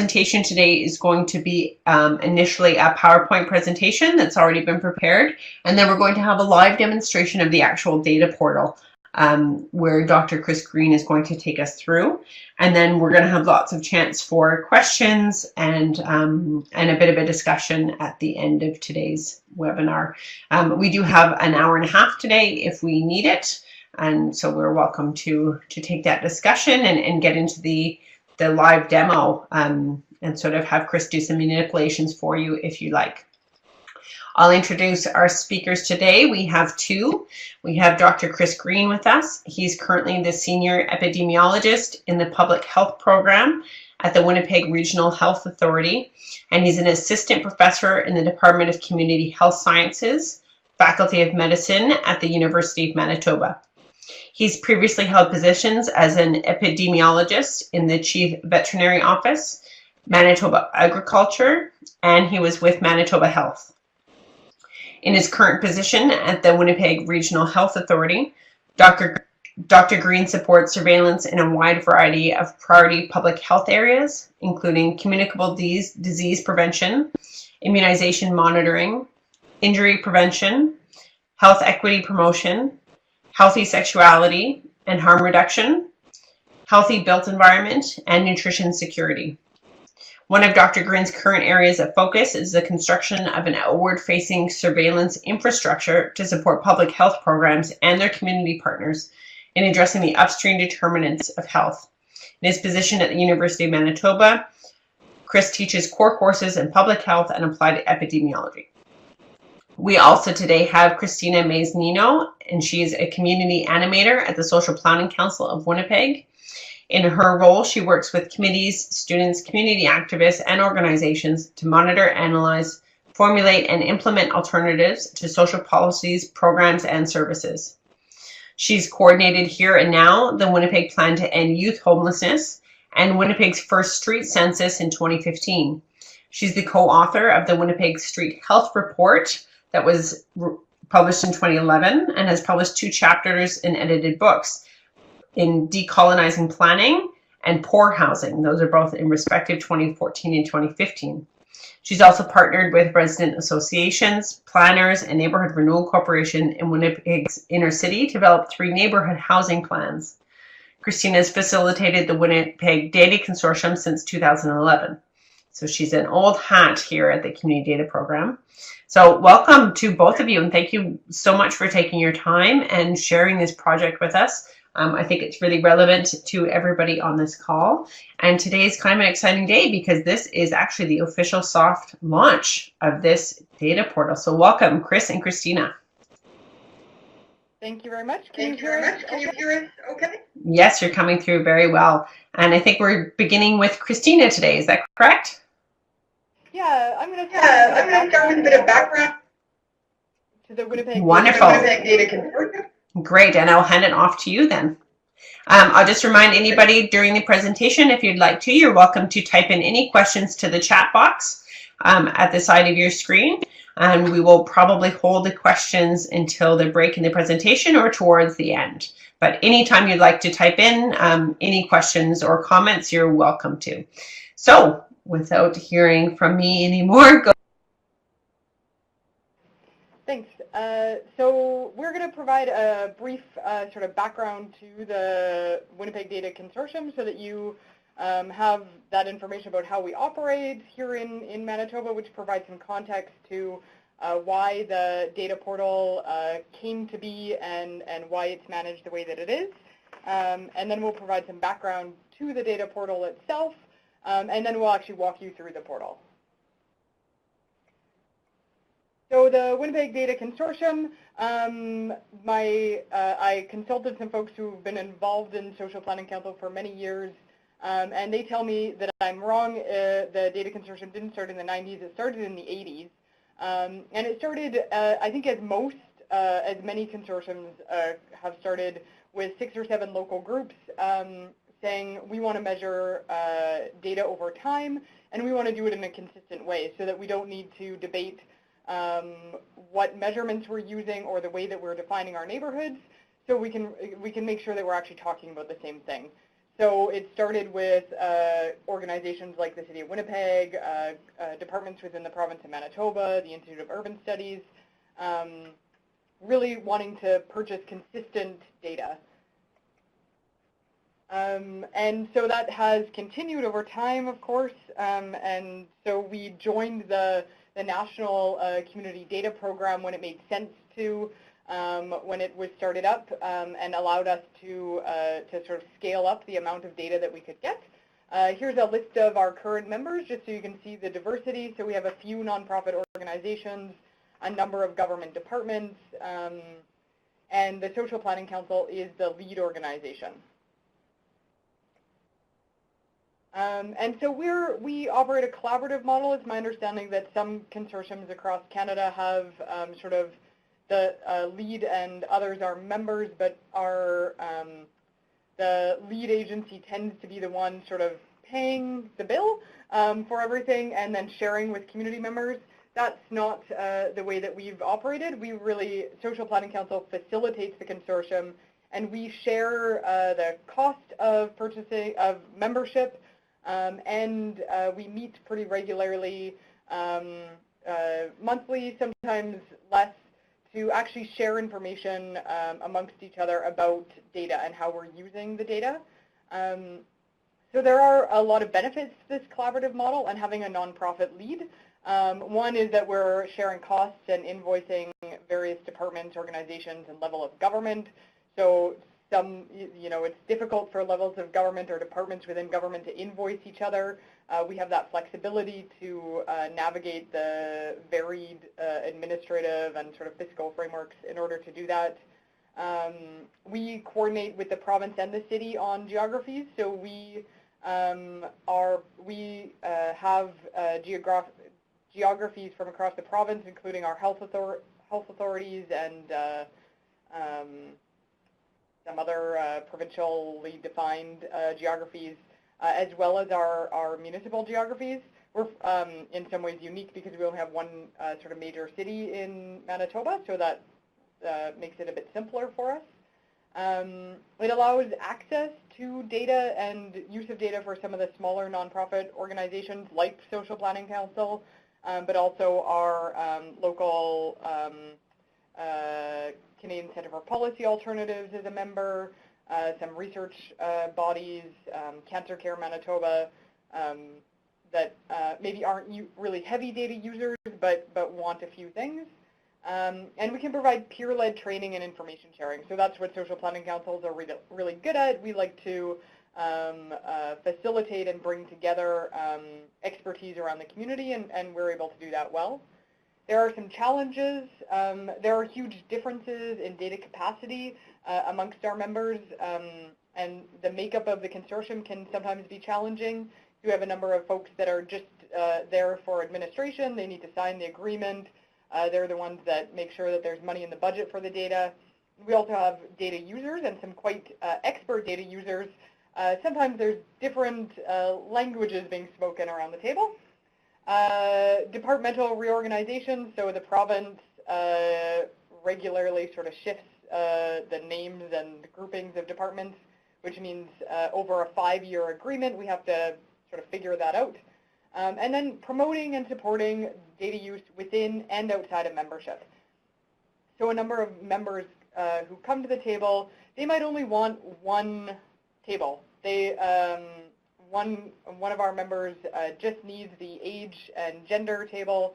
presentation today is going to be initially a PowerPoint presentation that's already been prepared, and then we're going to have a live demonstration of the actual data portal where Dr. Chris Green is going to take us through, and then we're going to have lots of chance for questions and a bit of a discussion at the end of today's webinar. We do have an hour and a half today if we need it, and so we're welcome to take that discussion and get into the live demo and sort of have Chris do some manipulations for you if you like. I'll introduce our speakers today. We have two. We have Dr. Chris Green with us. He's currently the Senior Epidemiologist in the Public Health Program at the Winnipeg Regional Health Authority, and he's an Assistant Professor in the Department of Community Health Sciences, Faculty of Medicine at the University of Manitoba. He's previously held positions as an epidemiologist in the Chief Veterinary Office, Manitoba Agriculture, and he was with Manitoba Health. In his current position at the Winnipeg Regional Health Authority, Dr. Green supports surveillance in a wide variety of priority public health areas, including communicable disease prevention, immunization monitoring, injury prevention, health equity promotion, healthy sexuality and harm reduction, healthy built environment, and nutrition security. One of Dr. Green's current areas of focus is the construction of an outward-facing surveillance infrastructure to support public health programs and their community partners in addressing the upstream determinants of health. In his position at the University of Manitoba, Chris teaches core courses in public health and applied epidemiology. We also today have Christina Mays-Nino, and she is a community animator at the Social Planning Council of Winnipeg. In her role, she works with committees, students, community activists, and organizations to monitor, analyze, formulate, and implement alternatives to social policies, programs, and services. She's coordinated here and now the Winnipeg Plan to End Youth Homelessness and Winnipeg's first street census in 2015. She's the co-author of the Winnipeg Street Health Report that was published in 2011 and has published 2 chapters in edited books in Decolonizing Planning and Poor Housing. Those are both in respective 2014 and 2015. She's also partnered with resident associations, planners, and Neighborhood Renewal Corporation in Winnipeg's inner city to develop 3 neighborhood housing plans. Christina has facilitated the Winnipeg Data Consortium since 2011. So she's an old hat here at the Community Data Program. So welcome to both of you, and thank you so much for taking your time and sharing this project with us. I think it's really relevant to everybody on this call. And today is kind of an exciting day because this is actually the official soft launch of this data portal. So welcome, Chris and Christina. Thank you very much. Can you hear us okay? Yes, you're coming through very well. And I think we're beginning with Christina today. Is that correct? Yeah, I'm going to start with a bit of background to the Winnipeg Data Consortium. Great, and I'll hand it off to you then. I'll just remind anybody during the presentation, if you'd like to, you're welcome to type in any questions to the chat box at the side of your screen, and we will probably hold the questions until the break in the presentation or towards the end. But anytime you'd like to type in any questions or comments, you're welcome to. So, without hearing from me anymore, go. Thanks. So we're going to provide a brief sort of background to the Winnipeg Data Consortium so that you have that information about how we operate here in Manitoba, which provides some context to why the data portal came to be and why it's managed the way that it is. And then we'll provide some background to the data portal itself, and then we'll actually walk you through the portal. So the Winnipeg Data Consortium, I consulted some folks who've been involved in Social Planning Council for many years, and they tell me that I'm wrong. The Data Consortium didn't start in the 90s, it started in the 80s. And it started, I think as many consortiums have started, with 6 or 7 local groups saying we want to measure data over time, and we want to do it in a consistent way so that we don't need to debate what measurements we're using or the way that we're defining our neighborhoods, so we can make sure that we're actually talking about the same thing. So it started with organizations like the City of Winnipeg, departments within the province of Manitoba, the Institute of Urban Studies, really wanting to purchase consistent data. And so that has continued over time, of course, and so we joined the National Community Data Program when it made sense to, when it was started up, and allowed us to sort of scale up the amount of data that we could get. Here's a list of our current members, just so you can see the diversity. So we have a few nonprofit organizations, a number of government departments, and the Social Planning Council is the lead organization. And so we operate a collaborative model. It's my understanding that some consortiums across Canada have sort of the lead and others are members, but the lead agency tends to be the one sort of paying the bill for everything and then sharing with community members. That's not the way that we've operated. We really, Social Planning Council facilitates the consortium, and we share the cost of purchasing, of membership, and we meet pretty regularly, monthly, sometimes less, to actually share information amongst each other about data and how we're using the data. So there are a lot of benefits to this collaborative model and having a nonprofit lead. One is that we're sharing costs and invoicing various departments, organizations, and level of government. So it's difficult for levels of government or departments within government to invoice each other. We have that flexibility to navigate the varied administrative and sort of fiscal frameworks in order to do that. We coordinate with the province and the city on geographies. So we have geographies from across the province, including our health authorities and some other provincially defined geographies, as well as our municipal geographies. We're in some ways unique because we only have one sort of major city in Manitoba, so that makes it a bit simpler for us. It allows access to data and use of data for some of the smaller nonprofit organizations like Social Planning Council, but also our local Canadian Centre for Policy Alternatives is a member, some research bodies, Cancer Care Manitoba, that maybe aren't really heavy data users, but want a few things. And we can provide peer-led training and information sharing. So that's what social planning councils are really good at. We like to facilitate and bring together expertise around the community, and we're able to do that well. There are some challenges. There are huge differences in data capacity amongst our members, and the makeup of the consortium can sometimes be challenging. You have a number of folks that are just there for administration. They need to sign the agreement. They're the ones that make sure that there's money in the budget for the data. We also have data users and some quite expert data users. Sometimes there's different languages being spoken around the table. Departmental reorganization, so the province regularly sort of shifts the names and groupings of departments, which means over a 5-year agreement, we have to sort of figure that out. And then promoting and supporting data use within and outside of membership. So a number of members who come to the table, they might only want one table. They one of our members just needs the age and gender table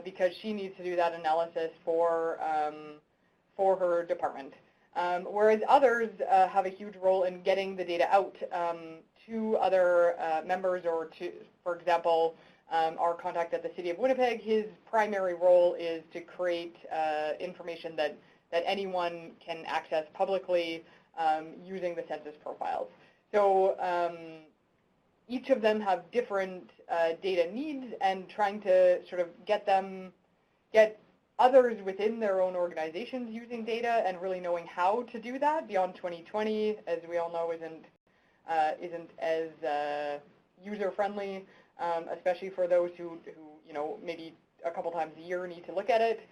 because she needs to do that analysis for her department. Whereas others have a huge role in getting the data out to other members, or to, for example, our contact at the City of Winnipeg, his primary role is to create information that anyone can access publicly using the census profiles. So each of them have different data needs, and trying to sort of get others within their own organizations using data and really knowing how to do that beyond 2020, as we all know, isn't as user-friendly, especially for those who maybe a couple times a year need to look at it,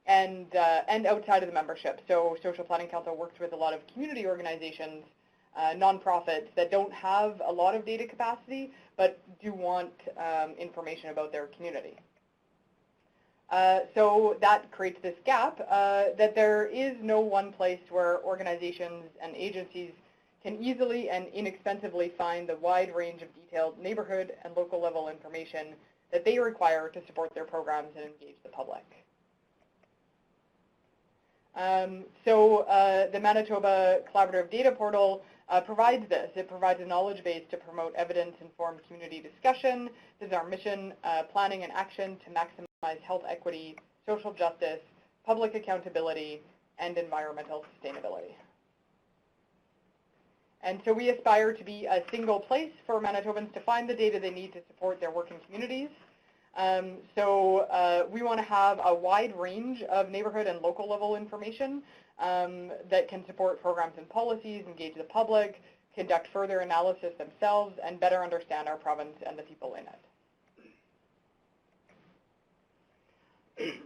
and outside of the membership. So Social Planning Council works with a lot of community organizations nonprofits that don't have a lot of data capacity but do want information about their community. So that creates this gap that there is no one place where organizations and agencies can easily and inexpensively find the wide range of detailed neighborhood and local level information that they require to support their programs and engage the public. The Manitoba Collaborative Data Portal provides this. It provides a knowledge base to promote evidence-informed community discussion. This is our mission, planning and action to maximize health equity, social justice, public accountability, and environmental sustainability. And so we aspire to be a single place for Manitobans to find the data they need to support their working communities. We want to have a wide range of neighborhood and local level information that can support programs and policies, engage the public, conduct further analysis themselves, and better understand our province and the people in it.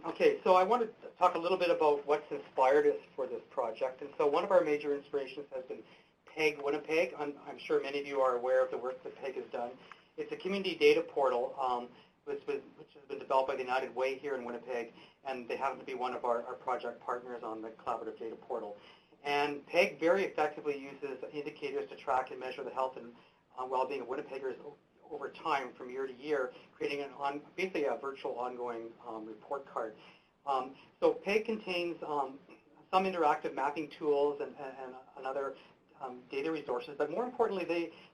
Okay, so I want to talk a little bit about what's inspired us for this project. And so one of our major inspirations has been PEG Winnipeg. I'm sure many of you are aware of the work that PEG has done. It's a community data portal which has been developed by the United Way here in Winnipeg, and they happen to be one of our project partners on the Collaborative Data Portal. And PEG very effectively uses indicators to track and measure the health and well-being of Winnipeggers over time from year to year, creating basically a virtual ongoing report card. So PEG contains some interactive mapping tools and other data resources, but more importantly,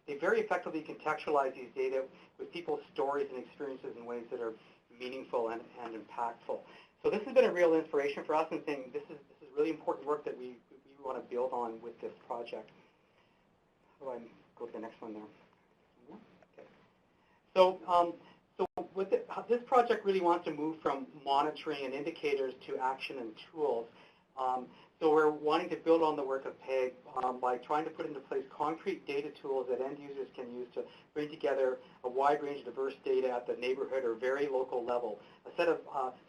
they very effectively contextualize these data with people's stories and experiences in ways that are meaningful and impactful. So this has been a real inspiration for us, and saying this is really important work that we want to build on with this project. How do I go to the next one there? Okay. So, with this project really wants to move from monitoring and indicators to action and tools. So we're wanting to build on the work of PEG by trying to put into place concrete data tools that end users can use to bring together a wide range of diverse data at the neighborhood or very local level, a set of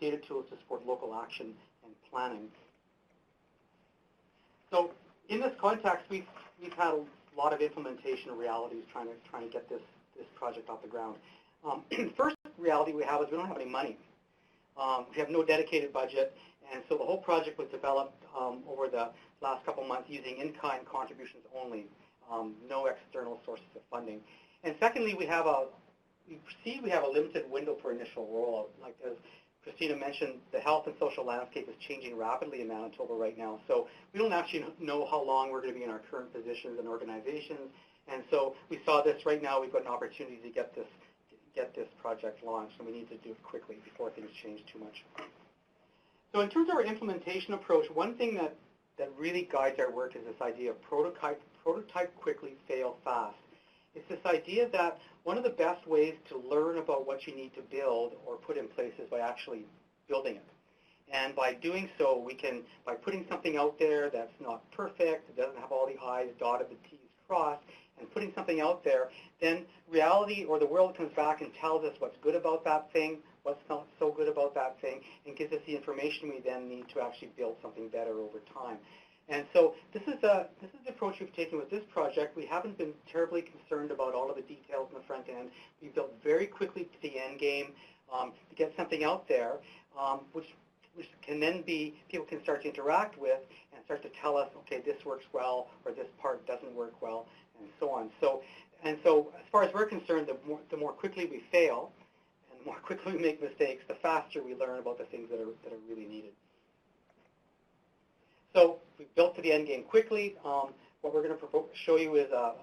data tools to support local action and planning. So in this context, we've had a lot of implementation realities trying to get this project off the ground. First reality we have is we don't have any money. We have no dedicated budget. And so the whole project was developed over the last couple months using in-kind contributions only, no external sources of funding. And secondly, we have a limited window for initial rollout. Like as Christina mentioned, the health and social landscape is changing rapidly in Manitoba right now. So we don't actually know how long we're going to be in our current positions and organizations. And so we saw this right now. We've got an opportunity to get this project launched, and we need to do it quickly before things change too much. So in terms of our implementation approach, one thing that really guides our work is this idea of prototype quickly, fail fast. It's this idea that one of the best ways to learn about what you need to build or put in place is by actually building it. And by doing so, we can, by putting something out there that's not perfect, it doesn't have all the I's dotted, the T's crossed, and putting something out there, then reality or the world comes back and tells us what's good about that thing, what's not so good about that thing, and gives us the information we then need to actually build something better over time. And so this is the approach we've taken with this project. We haven't been terribly concerned about all of the details in the front end. We built very quickly to the end game to get something out there, which can then be, people can start to interact with and start to tell us, okay, this works well, or this part doesn't work well, and so on. So as far as we're concerned, the more quickly we fail, and the more quickly we make mistakes, the faster we learn about the things that are really needed. So we built to the end game quickly. What we're going to show you is a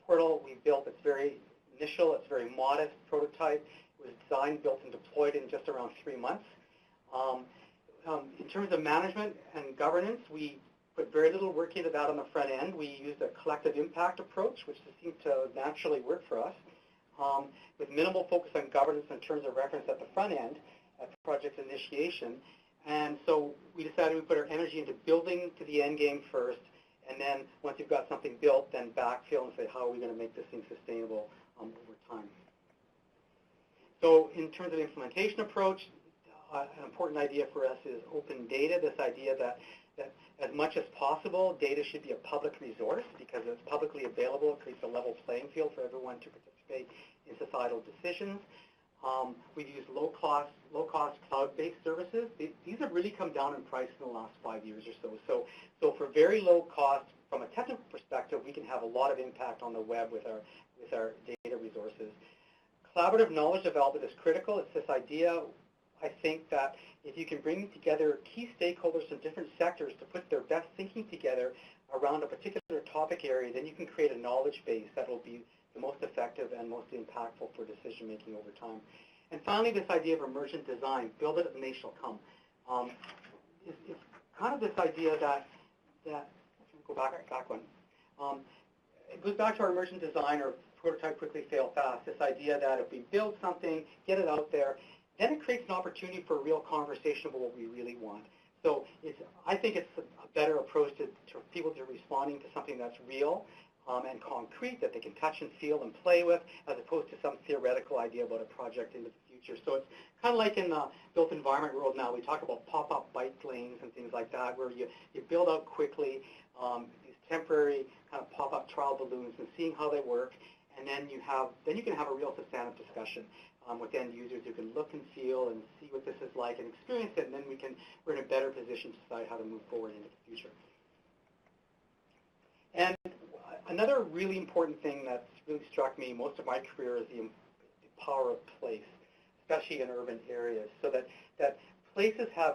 portal we built that's very initial, it's very modest prototype. It was designed, built, and deployed in just around 3 months. In terms of management and governance, we put very little work into that on the front end. We used a collective impact approach, which seemed to naturally work for us, with minimal focus on governance in terms of reference at the front end, at project initiation. And so we decided we put our energy into building to the end game first, and then once you've got something built, then backfill and say, how are we going to make this thing sustainable over time? So in terms of implementation approach, an important idea for us is open data, this idea that as much as possible, data should be a public resource because it's publicly available. It creates a level playing field for everyone to participate in societal decisions. We've used low-cost cloud-based services. These have really come down in price in the last 5 years or so. So for very low cost, from a technical perspective, we can have a lot of impact on the web with our data resources. Collaborative knowledge development is critical. It's this idea, I think, that if you can bring together key stakeholders from different sectors to put their best thinking together around a particular topic area, then you can create a knowledge base that will be the most effective and most impactful for decision making over time. And finally, this idea of emergent design, build it and they shall come. It's kind of this idea that go back one. It goes back to our emergent design or prototype quickly, fail fast. This idea that if we build something, get it out there, then it creates an opportunity for a real conversation about what we really want. So I think it's a better approach to people to responding to something that's real and concrete that they can touch and feel and play with, as opposed to some theoretical idea about a project into the future. So it's kind of like in the built environment world now. We talk about pop-up bike lanes and things like that, where you build out quickly these temporary kind of pop-up trial balloons and seeing how they work, and then you can have a real substantive discussion with end users who can look and feel and see what this is like and experience it, and then we're in a better position to decide how to move forward into the future. And another really important thing that's really struck me most of my career is the power of place, especially in urban areas, so that places have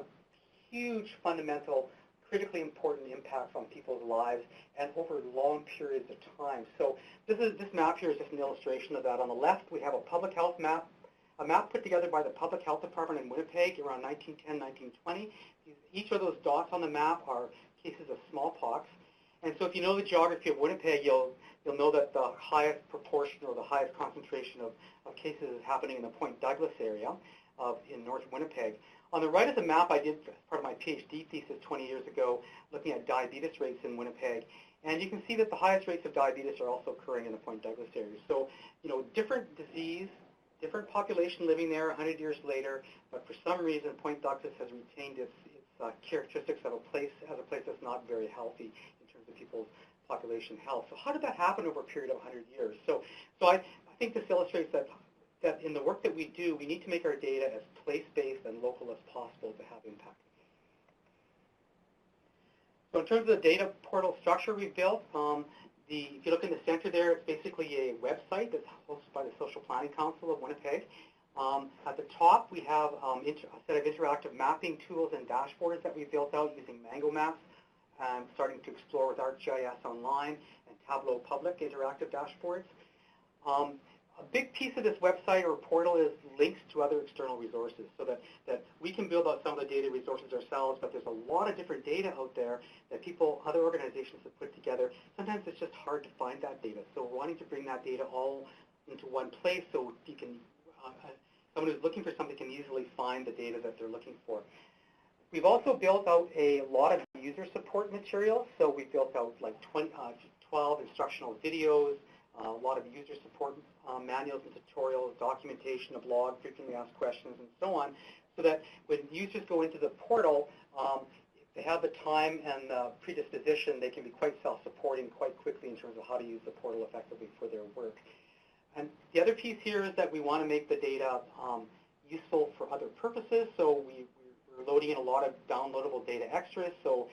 huge, fundamental, critically important impacts on people's lives and over long periods of time. So this map here is just an illustration of that. On the left, we have a public health map, a map put together by the Public Health Department in Winnipeg around 1910, 1920. Each of those dots on the map are cases of smallpox. And so if you know the geography of Winnipeg, you'll know that the highest proportion or the highest concentration of cases is happening in the Point Douglas area in North Winnipeg. On the right of the map, I did as part of my PhD thesis 20 years ago, looking at diabetes rates in Winnipeg. And you can see that the highest rates of diabetes are also occurring in the Point Douglas area. So, different disease, different population living there 100 years later, but for some reason, Point Douglas has retained its characteristics of a place that's not very healthy in terms of people's population health. So how did that happen over a period of 100 years? So I think this illustrates that in the work that we do, we need to make our data as place-based and local as possible to have impact. So in terms of the data portal structure we've built, if you look in the center there, it's basically a website that's hosted by the Social Planning Council of Winnipeg. At the top, we have a set of interactive mapping tools and dashboards that we built out using Mango Maps, starting to explore with ArcGIS Online and Tableau Public interactive dashboards. A big piece of this website or portal is links to other external resources, so that we can build out some of the data resources ourselves, but there's a lot of different data out there that other organizations have put together. Sometimes it's just hard to find that data, so we're wanting to bring that data all into one place so you can, someone who's looking for something can easily find the data that they're looking for. We've also built out a lot of user support materials, so we built out like 12 instructional videos, a lot of user support manuals and tutorials, documentation, a blog, frequently asked questions, and so on, so that when users go into the portal, if they have the time and the predisposition, they can be quite self-supporting quite quickly in terms of how to use the portal effectively for their work. And the other piece here is that we want to make the data useful for other purposes, so we're loading in a lot of downloadable data extras, so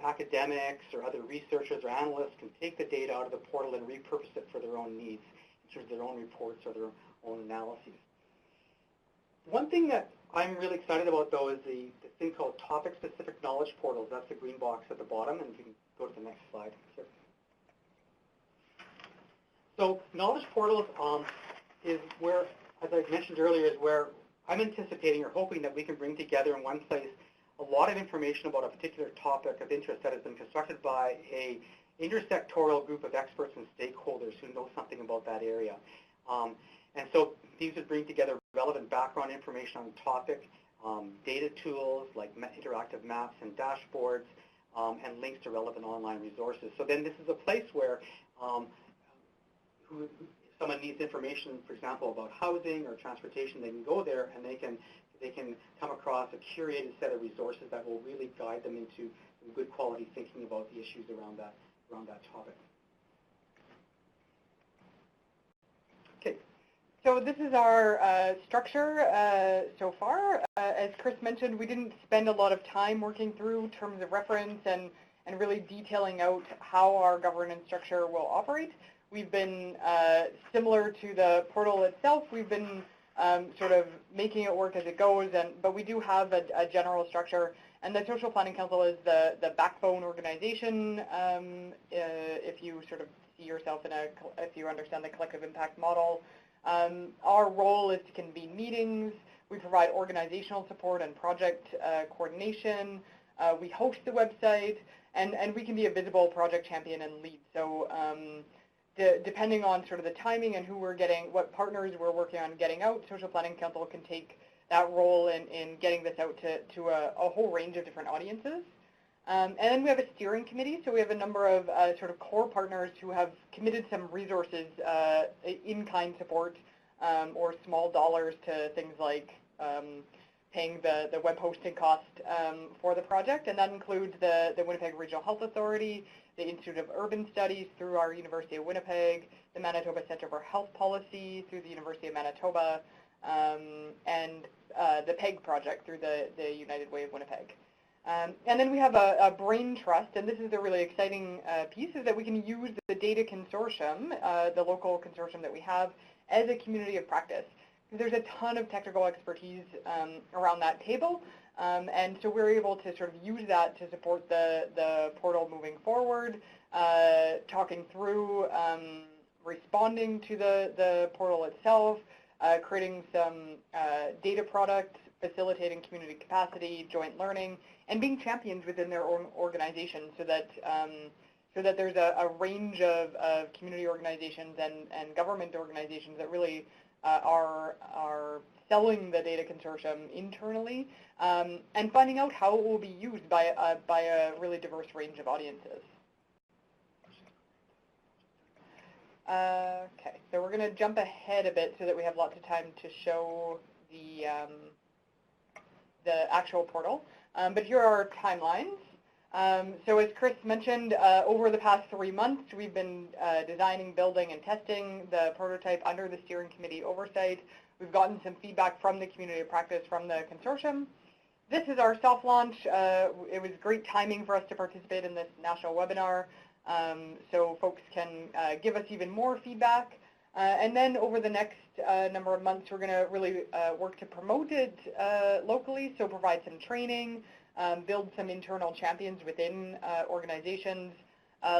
academics or other researchers or analysts can take the data out of the portal and repurpose it for their own needs, in terms of their own reports or their own analyses. One thing that I'm really excited about, though, is the thing called topic-specific knowledge portals. That's the green box at the bottom, and if you can go to the next slide here. So knowledge portals is where, as I mentioned earlier, is where I'm anticipating or hoping that we can bring together in one place a lot of information about a particular topic of interest that has been constructed by a intersectoral group of experts and stakeholders who know something about that area. And so these would bring together relevant background information on the topic, data tools like interactive maps and dashboards, and links to relevant online resources. So then this is a place where if someone needs information, for example, about housing or transportation, they can go there and they can come across a curated set of resources that will really guide them into good quality thinking about the issues around that topic. Okay. So this is our structure so far. As Chris mentioned, we didn't spend a lot of time working through terms of reference and really detailing out how our governance structure will operate. We've been, similar to the portal itself, we've been sort of making it work as it goes, but we do have a general structure, and the Social Planning Council is the backbone organization. If you sort of see yourself if you understand the collective impact model. Our role is to convene meetings. We provide organizational support and project coordination. We host the website, and we can be a visible project champion and lead. So depending on sort of the timing and what partners we're working on getting out, Social Planning Council can take that role in getting this out to a whole range of different audiences. And then we have a steering committee, so we have a number of sort of core partners who have committed some resources, in-kind support, or small dollars to things like paying the web hosting cost for the project, and that includes the Winnipeg Regional Health Authority, the Institute of Urban Studies through our University of Winnipeg, the Manitoba Centre for Health Policy through the University of Manitoba, and the PEG project through the United Way of Winnipeg. And then we have a brain trust, and this is the really exciting piece, is that we can use the data consortium, the local consortium that we have, as a community of practice. There's a ton of technical expertise around that table, and so we're able to sort of use that to support the portal moving forward, talking through responding to the portal itself, creating some data products, facilitating community capacity, joint learning, and being champions within their own organization, so that there's a range of community organizations and government organizations that really are selling the data consortium internally, and finding out how it will be used by a really diverse range of audiences. Okay, so we're going to jump ahead a bit so that we have lots of time to show the actual portal. But here are our timelines. So as Chris mentioned, over the past 3 months, we've been designing, building, and testing the prototype under the steering committee oversight. We've gotten some feedback from the community of practice from the consortium. This is our soft launch. It was great timing for us to participate in this national webinar, so folks can give us even more feedback. And then over the next number of months, we're going to really work to promote it locally, so provide some training, build some internal champions within organizations,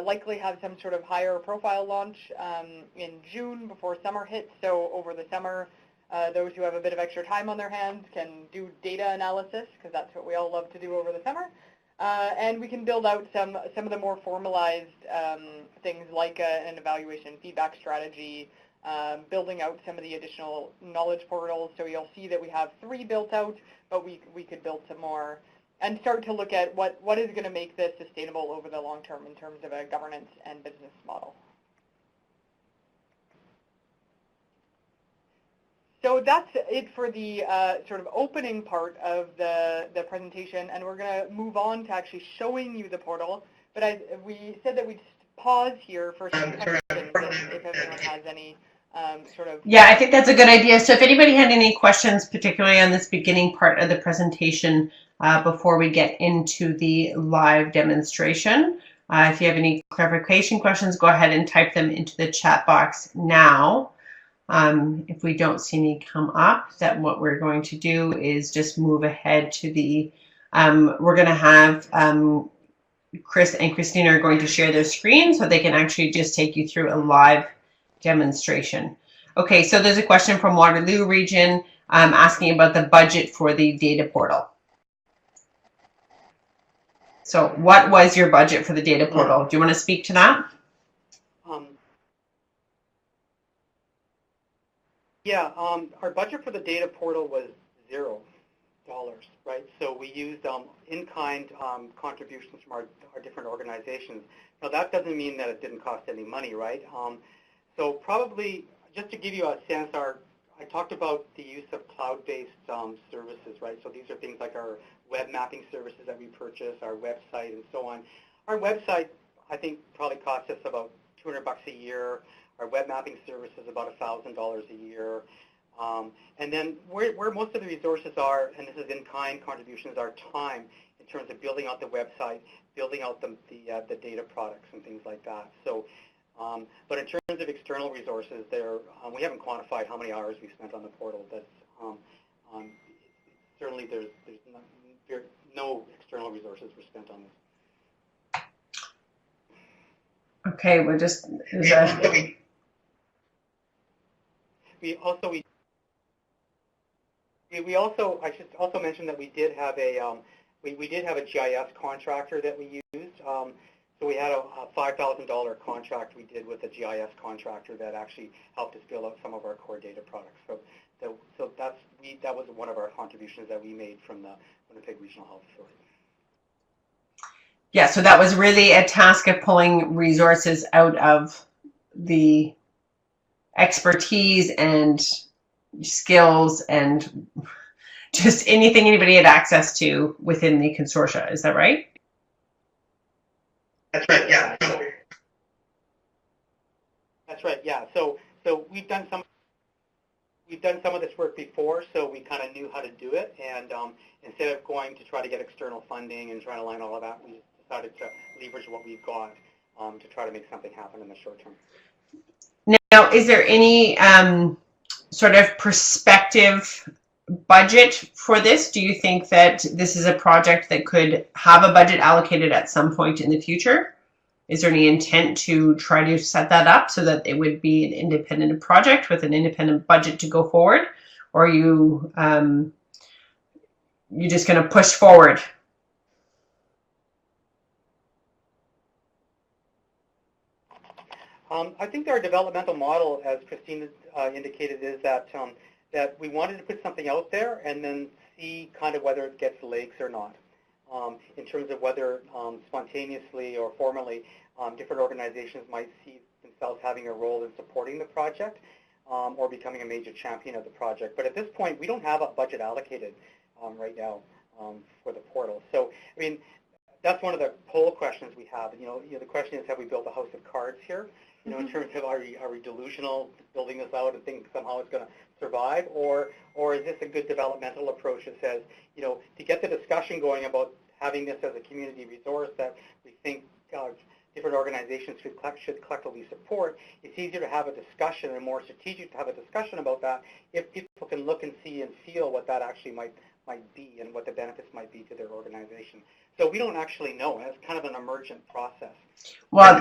likely have some sort of higher profile launch in June before summer hits. So over the summer, those who have a bit of extra time on their hands can do data analysis, because that's what we all love to do over the summer. And we can build out some of the more formalized things like an evaluation feedback strategy, building out some of the additional knowledge portals. So you'll see that we have 3 built out, but we could build some more, and start to look at what is going to make this sustainable over the long term in terms of a governance and business model. So that's it for the sort of opening part of the presentation, and we're going to move on to actually showing you the portal. But we said that we'd pause here for some questions if everyone has any sort of... Yeah, I think that's a good idea. So if anybody had any questions, particularly on this beginning part of the presentation, before we get into the live demonstration, if you have any clarification questions, go ahead and type them into the chat box now. If we don't see any come up, then what we're going to do is just move ahead to the, we're going to have Chris and Christina are going to share their screen so they can actually just take you through a live demonstration. Okay, so there's a question from Waterloo Region asking about the budget for the data portal. So what was your budget for the data portal? Do you want to speak to that? Yeah, our budget for the data portal was $0, right? So we used in-kind contributions from our different organizations. Now that doesn't mean that it didn't cost any money, right? So probably, just to give you a sense, our I talked about the use of cloud-based services, right? So these are things like our web mapping services that we purchase, our website, and so on. Our website, I think, probably costs us about $200 a year. Our web mapping service is about $1,000 a year. And then where most of the resources are, and this is in-kind contributions, are time in terms of building out the website, building out the data products and things like that. So, but in terms of external resources, we haven't quantified how many hours we spent on the portal. That's certainly there's no external resources were spent on this. Okay, we're just. I should also mention that we did have a GIS contractor that we used. So we had a $5,000 contract we did with a GIS contractor that actually helped us build out some of our core data products. So that was one of our contributions that we made from the Winnipeg Regional Health Authority. Yeah, so that was really a task of pulling resources out of the expertise and skills and just anything anybody had access to within the consortia. Is that right? That's right, yeah. That's right, yeah. So we've done some of this work before, so we kind of knew how to do it, and instead of going to try to get external funding and trying to line all of that, we decided to leverage what we've got to try to make something happen in the short term. Now, is there any sort of prospective budget for this? Do you think that this is a project that could have a budget allocated at some point in the future? Is there any intent to try to set that up so that it would be an independent project with an independent budget to go forward? Or are you you're just going to push forward? I think our developmental model, as Christine indicated, is that that we wanted to put something out there and then see kind of whether it gets legs or not, in terms of whether spontaneously or formally different organizations might see themselves having a role in supporting the project or becoming a major champion of the project. But at this point, we don't have a budget allocated right now for the portal. So, I mean, that's one of the poll questions we have. You know, the question is, have we built a house of cards here? You know, in terms of are we delusional building this out and think somehow it's going to survive, or is this a good developmental approach that says, you know, to get the discussion going about having this as a community resource that we think different organizations should collectively support, it's easier to have a discussion and more strategic to have a discussion about that if people can look and see and feel what that actually might be and what the benefits might be to their organization. So we don't actually know. It's kind of an emergent process. Well,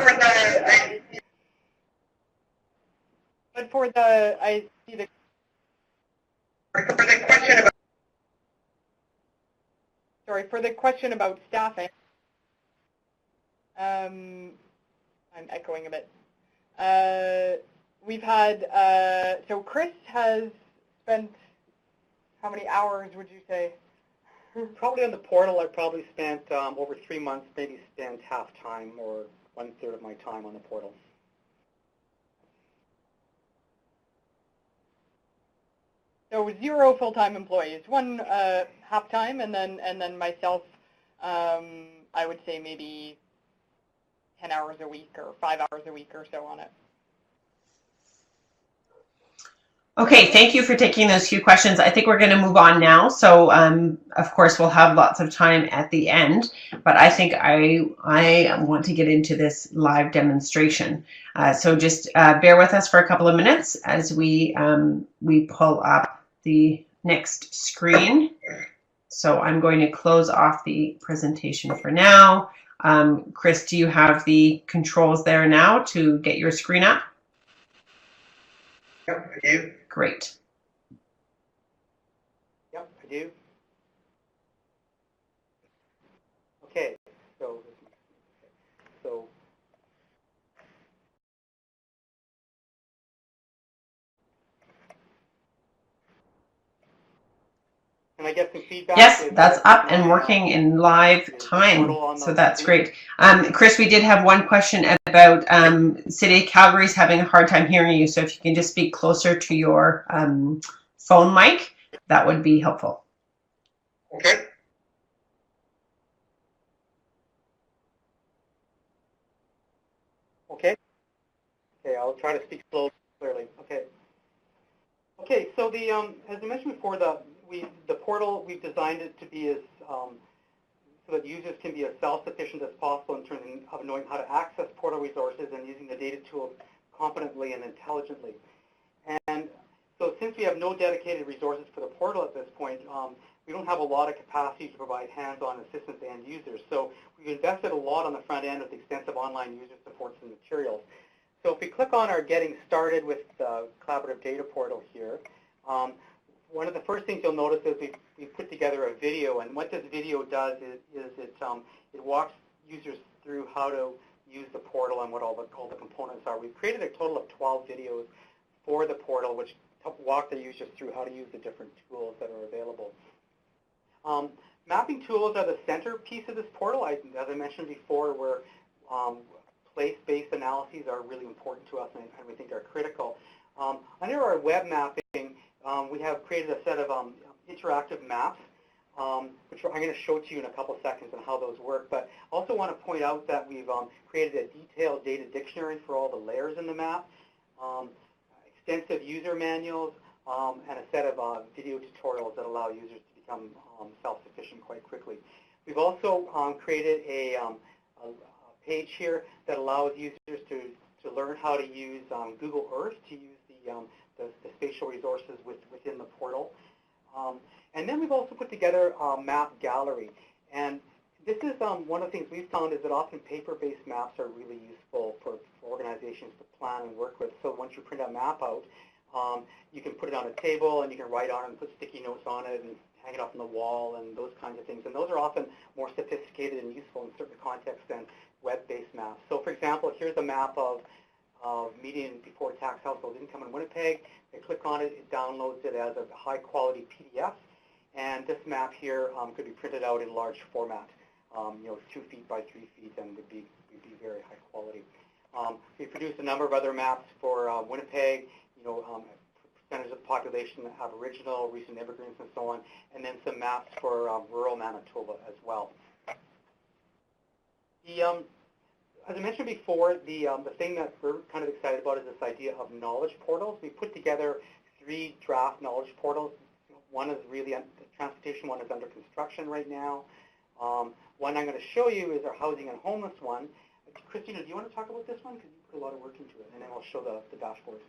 but for the, I see the question about, sorry, for the question about staffing, I'm echoing a bit. We've had, so Chris has spent, how many hours would you say? Probably on the portal, I probably spent over 3 months, maybe spent half time or 1/3 of my time on the portal. So 0 full-time employees, 1 half-time, and then myself, I would say maybe 10 hours a week or 5 hours a week or so on it. okay, thank you for taking those few questions. I think we're going to move on now. So, of course, we'll have lots of time at the end, but I think I want to get into this live demonstration. So just bear with us for a couple of minutes as we pull up the next screen. So I'm going to close off the presentation for now. Chris, do you have the controls there now to get your screen up? Yep, I do. Great. Yep, I do. Okay, so can I get some feedback? Yes, that's up and working in live time. So that's great. Chris, we did have one question about City of Calgary's having a hard time hearing you, so if you can just speak closer to your phone mic, that would be helpful. Okay. Okay. Okay, I'll try to speak slowly, clearly. Okay. Okay, so the as I mentioned before, the portal, we've designed it to be as so that users can be as self-sufficient as possible in terms of knowing how to access portal resources and using the data tools competently and intelligently. And so since we have no dedicated resources for the portal at this point, we don't have a lot of capacity to provide hands-on assistance to end users. So we've invested a lot on the front end with extensive online user supports and materials. So if we click on our Getting Started with the Collaborative Data Portal here, one of the first things you'll notice is we've put together a video, and what this video does is it walks users through how to use the portal and what all the components are. We've created a total of 12 videos for the portal, which help walk the users through how to use the different tools that are available. Mapping tools are the centerpiece of this portal. As I mentioned before, where place-based analyses are really important to us and we think are critical. Under our web mapping, we have created a set of interactive maps, which I'm going to show to you in a couple seconds on how those work. But I also want to point out that we've created a detailed data dictionary for all the layers in the map, extensive user manuals, and a set of video tutorials that allow users to become self-sufficient quite quickly. We've also created a page here that allows users to learn how to use Google Earth to use the spatial resources within the portal. And then we've also put together a map gallery. And this is one of the things we've found is that often paper-based maps are really useful for organizations to plan and work with. So once you print a map out, you can put it on a table and you can write on it and put sticky notes on it and hang it up on the wall and those kinds of things. And those are often more sophisticated and useful in certain contexts than web-based maps. So for example, here's a map of median before tax household income in Winnipeg. They click on it, it downloads it as a high-quality PDF, and this map here could be printed out in large format, 2 feet by 3 feet, and would be very high quality. We produced a number of other maps for Winnipeg, percentage of the population Aboriginal, recent immigrants, and so on, and then some maps for rural Manitoba as well. As I mentioned before, the thing that we're kind of excited about is this idea of knowledge portals. We put together 3 draft knowledge portals. One is really, the transportation one is under construction right now. One I'm going to show you is our housing and homeless one. Christina, do you want to talk about this one? Because you put a lot of work into it, and then I'll show the dashboard.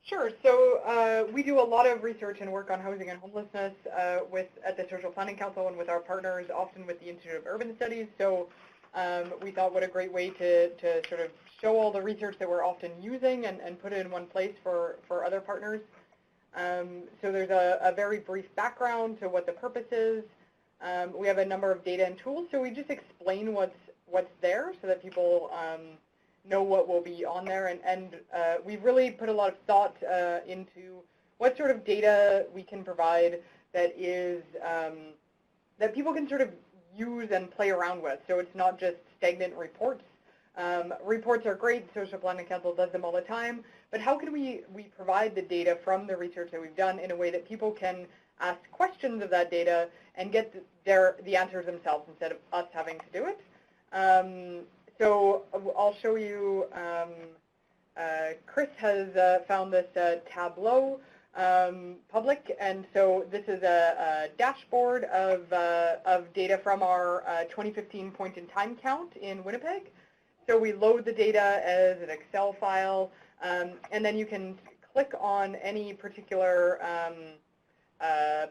Sure. So we do a lot of research and work on housing and homelessness at the Social Planning Council and with our partners, often with the Institute of Urban Studies. So we thought what a great way to sort of show all the research that we're often using and put it in one place for other partners. So there's a very brief background to what the purpose is. We have a number of data and tools, so we just explain what's there so that people know what will be on there. And we've really put a lot of thought into what sort of data we can provide that is that people can sort of use and play around with. So it's not just stagnant reports. Reports are great. Social Planning Council does them all the time. But how can we provide the data from the research that we've done in a way that people can ask questions of that data and get the answers themselves instead of us having to do it? So I'll show you, Chris has found this Tableau public, and so this is a dashboard of data from our 2015 point-in-time count in Winnipeg. So we load the data as an Excel file, and then you can click on any particular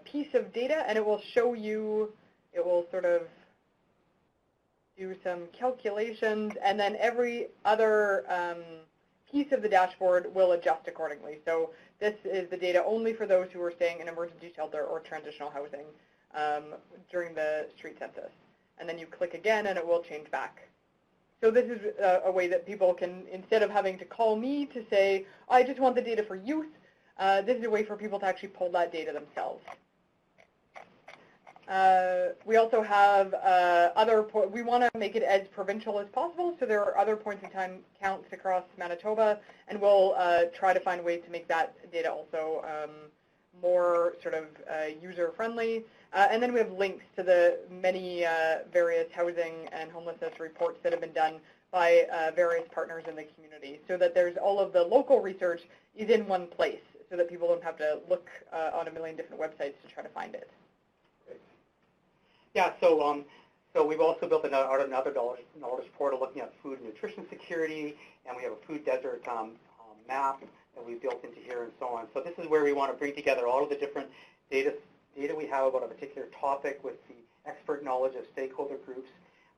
piece of data, and it will show you, it will sort of do some calculations, and then every other piece of the dashboard will adjust accordingly. So this is the data only for those who are staying in emergency shelter or transitional housing during the street census. And then you click again, and it will change back. So this is a way that people can, instead of having to call me to say, I just want the data for youth, this is a way for people to actually pull that data themselves. We also have we want to make it as provincial as possible, so there are other points in time counts across Manitoba, and we'll try to find ways to make that data also more sort of user-friendly. And then we have links to the many various housing and homelessness reports that have been done by various partners in the community, so that there's all of the local research is in one place, so that people don't have to look on a million different websites to try to find it. Yeah, so we've also built another knowledge portal looking at food and nutrition security, and we have a food desert map that we built into here and so on. So this is where we want to bring together all of the different data we have about a particular topic with the expert knowledge of stakeholder groups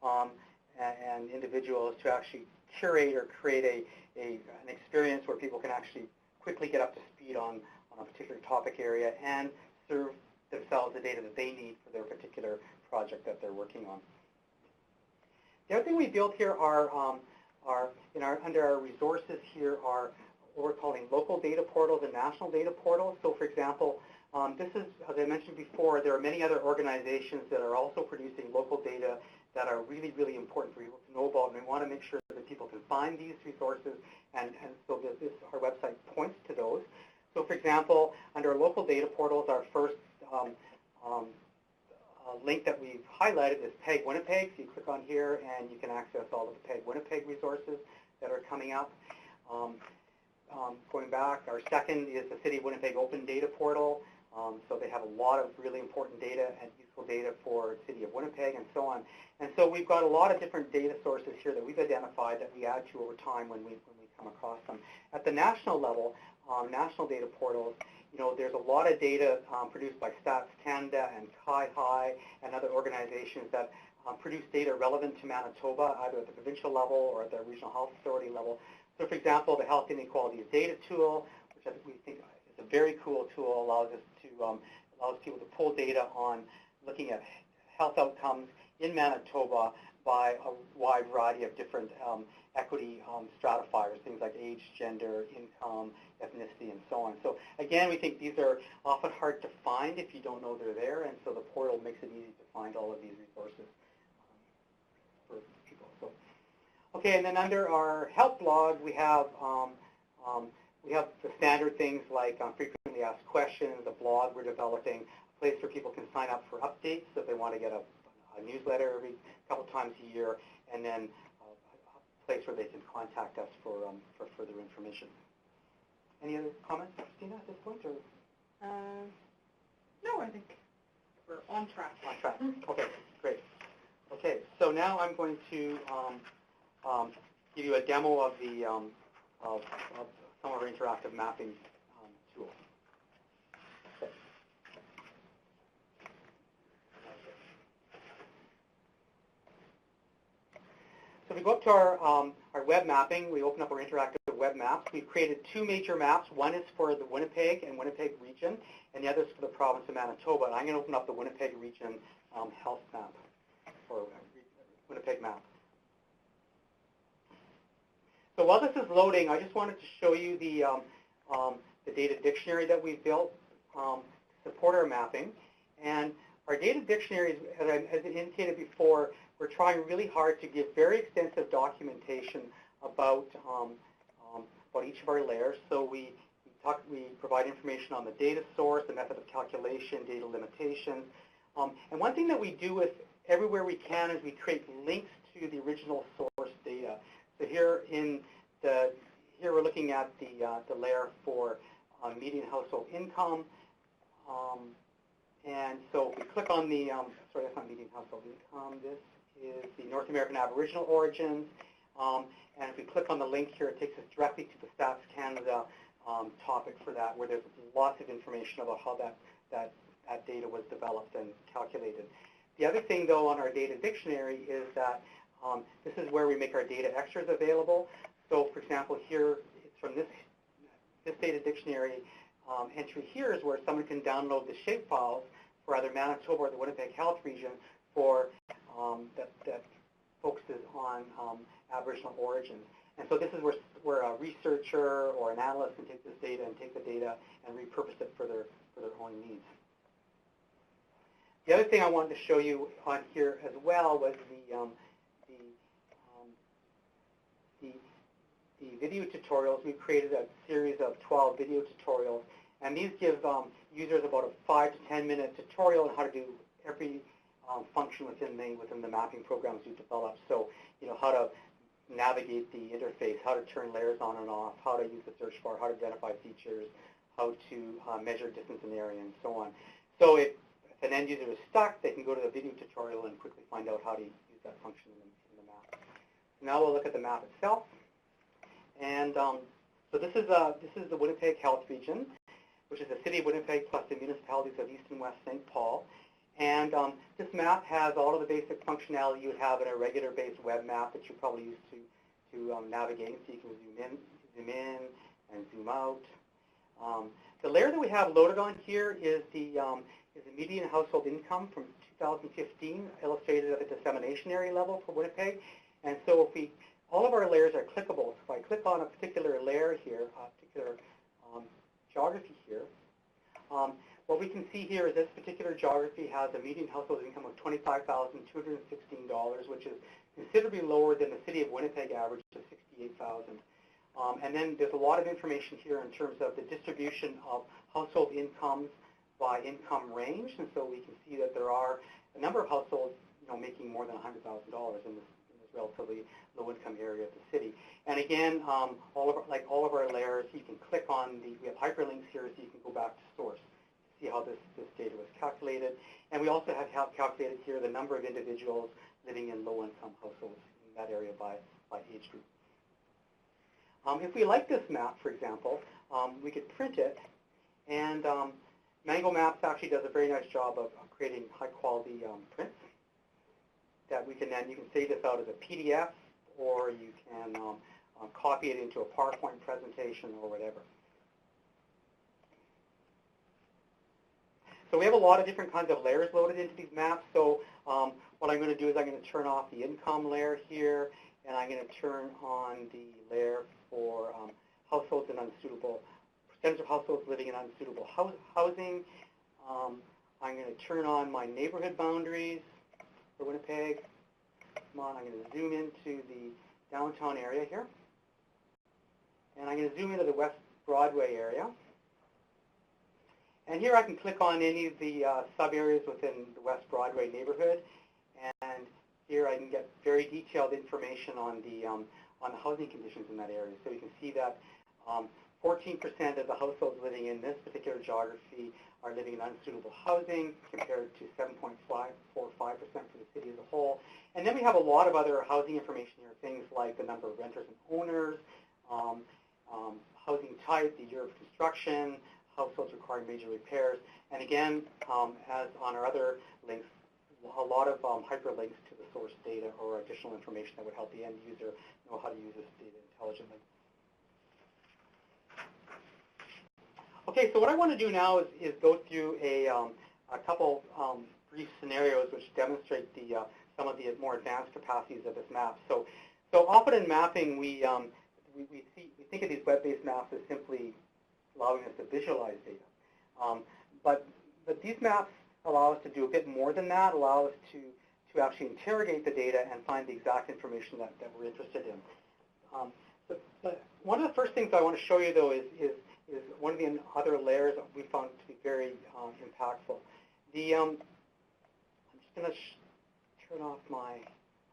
and individuals to actually curate or create an experience where people can actually quickly get up to speed on a particular topic area and serve themselves the data that they need for their particular project that they're working on. The other thing we built here are under our resources here are what we're calling local data portals and national data portals. So for example, this is, as I mentioned before, there are many other organizations that are also producing local data that are really, really important for people to know about, and we want to make sure that people can find these resources, and so our website points to those. So for example, under local data portals, our first link that we've highlighted is PEG Winnipeg. So you click on here and you can access all of the PEG Winnipeg resources that are coming up. Going back, our second is the City of Winnipeg Open Data Portal. So they have a lot of really important data and useful data for the City of Winnipeg and so on. And so we've got a lot of different data sources here that we've identified that we add to over time when we come across them. At the national level, national data portals, there's a lot of data produced by Stats Canada and CIHI and other organizations that produce data relevant to Manitoba, either at the provincial level or at the regional health authority level. So for example, the Health Inequalities Data Tool, which we think is a very cool tool, allows people to pull data on looking at health outcomes in Manitoba by a wide variety of different equity stratifiers, things like age, gender, income, ethnicity, and so on. So again, we think these are often hard to find if you don't know they're there, and so the portal makes it easy to find all of these resources for people. So, okay, and then under our help blog, we have the standard things like frequently asked questions, a blog we're developing, a place where people can sign up for updates if they want to get a newsletter every couple times a year, and then a place where they can contact us for further information. Any other comments, Christina, at this point? Or? No, I think we're on track. On track. Okay, great. Okay, so now I'm going to give you a demo of the of some of our interactive mapping tools. Okay. So we go up to our web mapping. We open up our interactive web maps. We've created two major maps. One is for the Winnipeg and Winnipeg region, and the other is for the province of Manitoba. And I'm going to open up the Winnipeg region health map, or Winnipeg map. So while this is loading, I just wanted to show you the data dictionary that we've built to support our mapping. And our data dictionary, as I indicated before, we're trying really hard to give very extensive documentation about each of our layers. So we provide information on the data source, the method of calculation, data limitations. And one thing that we do with everywhere we can is we create links to the original source data. So here we're looking at the layer for median household income. And so if we click on the, sorry, that's not median household income. This is the North American Aboriginal Origins. And if we click on the link here, it takes us directly to the Stats Canada topic for that, where there's lots of information about how that data was developed and calculated. The other thing, though, on our data dictionary is that this is where we make our data extras available. So, for example, here, it's from this data dictionary entry here is where someone can download the shapefiles for either Manitoba or the Winnipeg Health Region for that focuses on Aboriginal origins. And so this is where a researcher or an analyst can take this data and take the data and repurpose it for their own needs. The other thing I wanted to show you on here as well was the video tutorials. We created a series of 12 video tutorials, and these give users about a 5 to 10 minute tutorial on how to do every function within the mapping programs you develop. So, how to navigate the interface, how to turn layers on and off, how to use the search bar, how to identify features, how to measure distance and area, and so on. So if an end user is stuck, they can go to the video tutorial and quickly find out how to use that function in the map. Now we'll look at the map itself. And so this is the Winnipeg Health Region, which is the city of Winnipeg plus the municipalities of East and West St. Paul. And this map has all of the basic functionality you would have in a regular based web map that you're probably used to navigating. So you can zoom in and zoom out. The layer that we have loaded on here is the median household income from 2015, illustrated at the dissemination area level for Winnipeg. And so if all of our layers are clickable. So if I click on a particular layer here, a particular geography here, what we can see here is this particular geography has a median household income of $25,216, which is considerably lower than the city of Winnipeg average of $68,000. And then there's a lot of information here in terms of the distribution of household incomes by income range. And so we can see that there are a number of households making more than $100,000 in this relatively low-income area of the city. And again, all of our layers, you can click on we have hyperlinks here, so you can go back to source to see how this data was calculated. And we also have calculated here the number of individuals living in low-income households in that area by age group. If we like this map, for example, we could print it, and Mango Maps actually does a very nice job of creating high-quality prints that you can save this out as a PDF, or you can copy it into a PowerPoint presentation or whatever. So we have a lot of different kinds of layers loaded into these maps. So what I'm going to do is I'm going to turn off the income layer here, and I'm going to turn on the layer for households in unsuitable, percentage of households living in unsuitable housing. I'm going to turn on my neighborhood boundaries for Winnipeg. Come on, I'm going to zoom into the downtown area here. And I'm going to zoom into the West Broadway area. And here I can click on any of the sub-areas within the West Broadway neighborhood. And here I can get very detailed information on the housing conditions in that area. So you can see that 14% of the households living in this particular geography are living in unsuitable housing, compared to 7.545% for the city as a whole. And then we have a lot of other housing information here, things like the number of renters and owners, housing type, the year of construction, households requiring major repairs. And again, as on our other links, a lot of hyperlinks to the source data or additional information that would help the end user know how to use this data intelligently. Okay, so what I want to do now is go through a couple brief scenarios which demonstrate some of the more advanced capacities of this map. So often in mapping, we think of these web-based maps as simply allowing us to visualize data. But these maps allow us to do a bit more than that, allow us to actually interrogate the data and find the exact information that we're interested in. But one of the first things I want to show you, though, is one of the other layers that we found to be very impactful. I'm just going to turn off my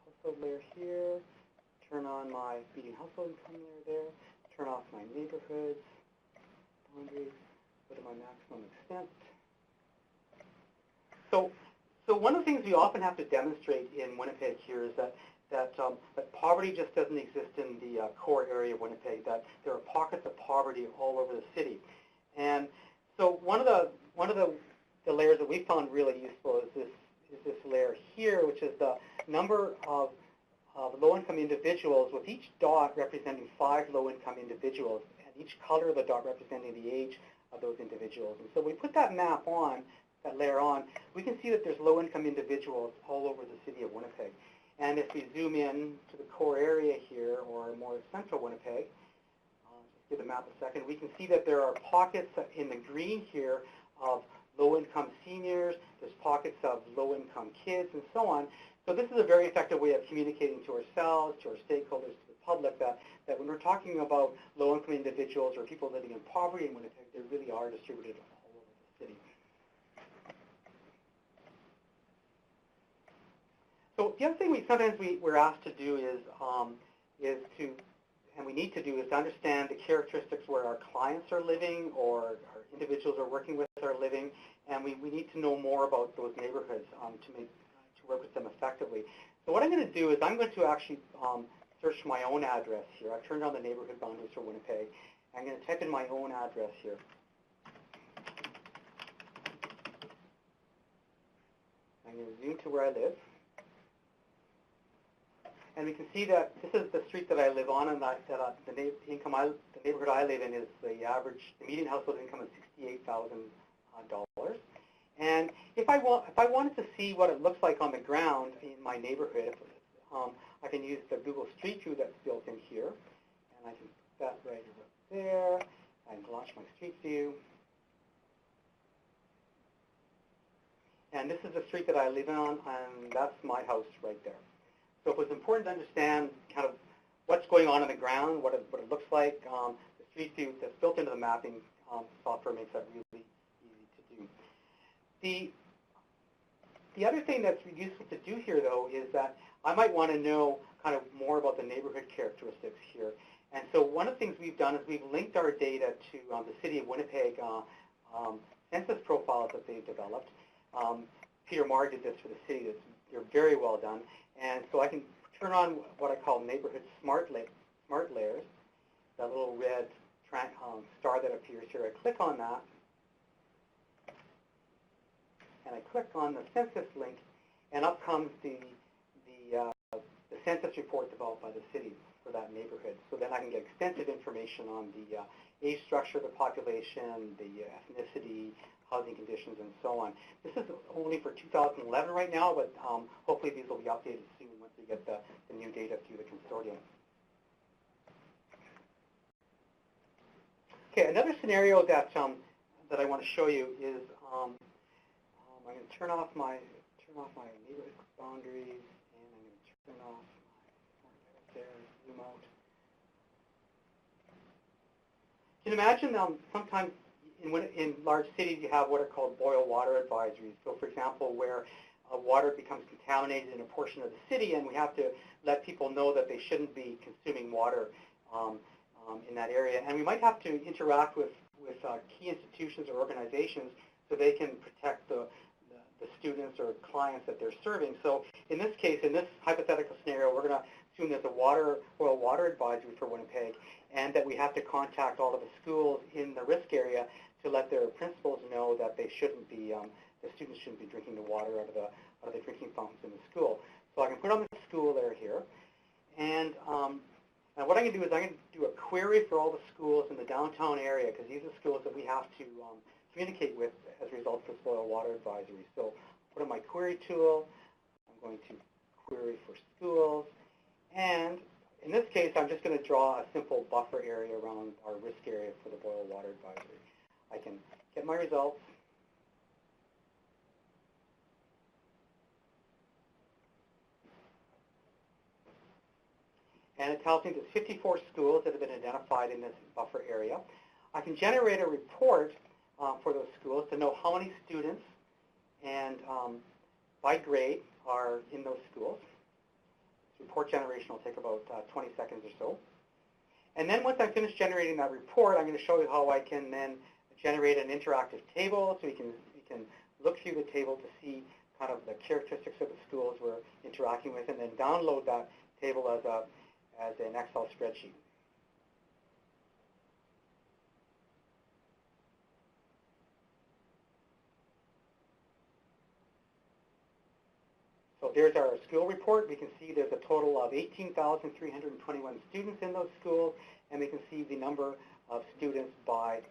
household layer here, turn on my median household income layer there, turn off my neighborhoods, boundaries, go to my maximum extent. So one of the things we often have to demonstrate in Winnipeg here is that poverty just doesn't exist in the core area of Winnipeg, that there are pockets of poverty all over the city. And so one of the layers that we found really useful is this layer here, which is the number of low-income individuals, with each dot representing 5 low-income individuals, and each color of the dot representing the age of those individuals. And so when we put that map on, that layer on, we can see that there's low-income individuals all over the city of Winnipeg. And if we zoom in to the core area here, or more central Winnipeg, just give the map a second, we can see that there are pockets in the green here of low-income seniors, there's pockets of low-income kids, and so on. So this is a very effective way of communicating to ourselves, to our stakeholders, to the public, that when we're talking about low-income individuals or people living in poverty in Winnipeg, they really are distributed all over the city. So the other thing we're asked to do is to, and we need to do, is to understand the characteristics where our clients are living or our individuals are working with are living, and we need to know more about those neighborhoods to work with them effectively. So what I'm going to do is I'm going to actually search my own address here. I've turned on the neighborhood boundaries for Winnipeg. I'm going to type in my own address here. I'm going to zoom to where I live. And we can see that this is the street that I live on, and the neighborhood I live in is the median household income is $68,000. And if I wanted to see what it looks like on the ground in my neighborhood, I can use the Google Street View that's built in here, and I can put that right there. I can launch my Street View. And this is the street that I live on, and that's my house right there. So it was important to understand kind of what's going on the ground, what it looks like. The Street View that's built into the mapping software makes that really easy to do. The other thing that's useful to do here, though, is that I might want to know kind of more about the neighborhood characteristics here. And so one of the things we've done is we've linked our data to the City of Winnipeg census profiles that they've developed. Peter Marr did this for the city. They're very well done. And so I can turn on what I call neighborhood smart layers, that little red star that appears here. I click on that, and I click on the census link, and up comes the census report developed by the city for that neighborhood. So then I can get extensive information on the age structure of the population, the ethnicity, housing conditions, and so on. This is only for 2011 right now, but hopefully these will be updated soon once we get the new data through the consortium. Okay, another scenario that I want to show you is I'm going to turn off my neighborhood boundaries, and I'm going to turn off my zoom out. You can imagine sometimes in large cities, you have what are called boil water advisories. So, for example, where water becomes contaminated in a portion of the city, and we have to let people know that they shouldn't be consuming water in that area. And we might have to interact with key institutions or organizations so they can protect the students or clients that they're serving. So, in this case, in this hypothetical scenario, we're going to assume there's a boil water advisory for Winnipeg, and that we have to contact all of the schools in the risk area to let their principals know that they shouldn't be, the students shouldn't be drinking the water out of the drinking fountains in the school. So I can put on the school layer here, and what I'm going to do is I'm going to do a query for all the schools in the downtown area, because these are schools that we have to communicate with as a result of this boil water advisory. So put on my query tool, I'm going to query for schools, and in this case, I'm just going to draw a simple buffer area around our risk area for the boil water advisory. I can get my results. And it tells me there's 54 schools that have been identified in this buffer area. I can generate a report for those schools to know how many students and by grade are in those schools. Report generation will take about 20 seconds or so. And then once I'm finished generating that report, I'm going to show you how I can then generate an interactive table, so we can look through the table to see kind of the characteristics of the schools we're interacting with, and then download that table as an Excel spreadsheet. So there's our school report. We can see there's a total of 18,321 students in those schools, and we can see the number of students by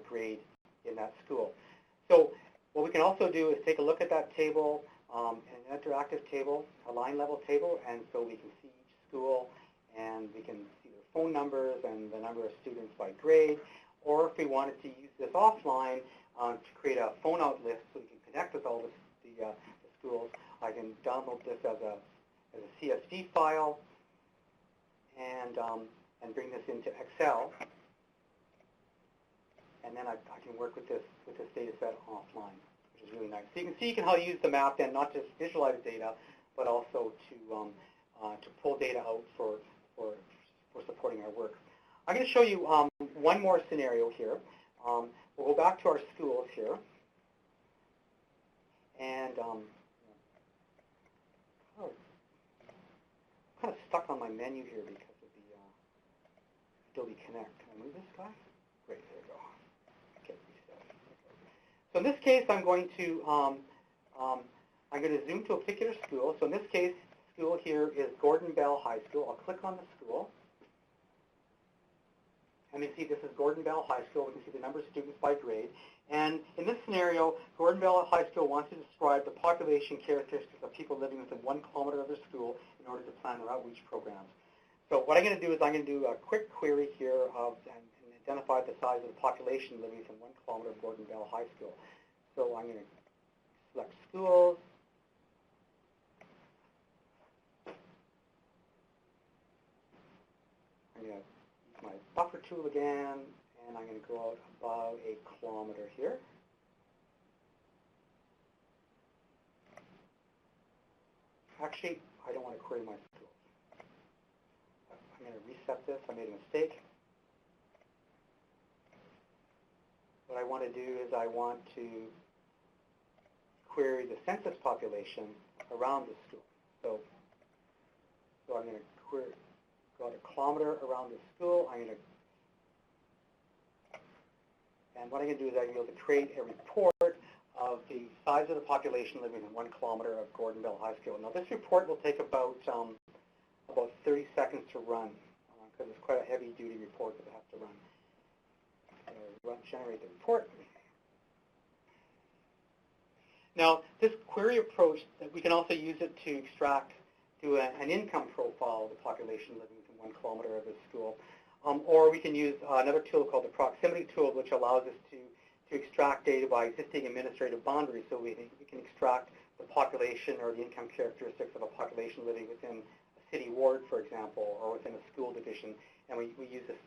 grade in that school. So what we can also do is take a look at that table, an interactive table, a line level table, and so we can see each school, and we can see their phone numbers and the number of students by grade. Or if we wanted to use this offline, to create a phone out list so we can connect with all the schools. I can download this as a CSV file and bring this into Excel. And then I can work with this data set offline, which is really nice. So you can how to use the map then, not just visualize data, but also to pull data out for supporting our work. I'm going to show you one more scenario here. We'll go back to our schools here, and I'm kind of stuck on my menu here because of the Adobe Connect. Can I move this guy? Great, there we go. Okay, reset. So in this case, I'm going to zoom to a particular school. So in this case, school here is Gordon Bell High School. I'll click on the school. And you see this is Gordon Bell High School. We can see the number of students by grade. And in this scenario, Gordon Bell High School wants to describe the population characteristics of people living within 1 kilometer of their school in order to plan their outreach programs. So what I'm going to do is I'm going to do a quick query here and identify the size of the population living within 1 kilometer of Gordon Bell High School. So I'm going to select schools. I'm going to use my buffer tool again, and I'm going to go out about 1 kilometer here. Actually, I don't want to query my schools. I'm going to reset this. I made a mistake. What I want to do is I want to query the census population around the school. So I'm going to query, go out 1 kilometer around the school. And what I'm going to do is I'm going to be able to create a report of the size of the population living in 1 kilometer of Gordon Bell High School. Now this report will take about 30 seconds to run because it's quite a heavy-duty report that I have to run. Generate the report. Now, this query approach, we can also use it to extract, do an income profile of the population living within 1 kilometer of the school. Or we can use another tool called the proximity tool, which allows us to extract data by existing administrative boundaries. So we can extract the population or the income characteristics of a population living within a city ward, for example, or within a school division. And we use this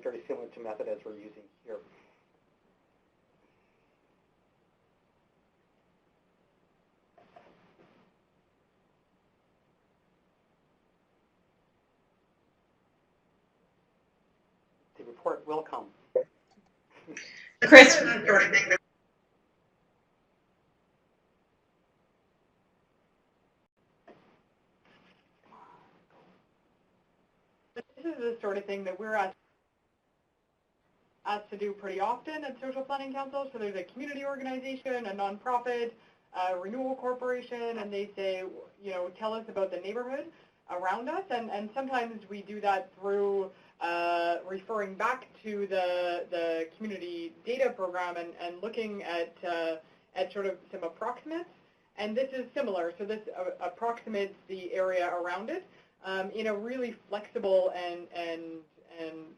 very similar to method as we're using here. The report will come. Chris. This is the sort of thing that we're asked to do pretty often at Social Planning Council. So there's a community organization, a nonprofit, a renewal corporation, and they say, tell us about the neighborhood around us. And sometimes we do that through referring back to the community data program and looking at sort of some approximates. And this is similar. So this approximates the area around it in a really flexible and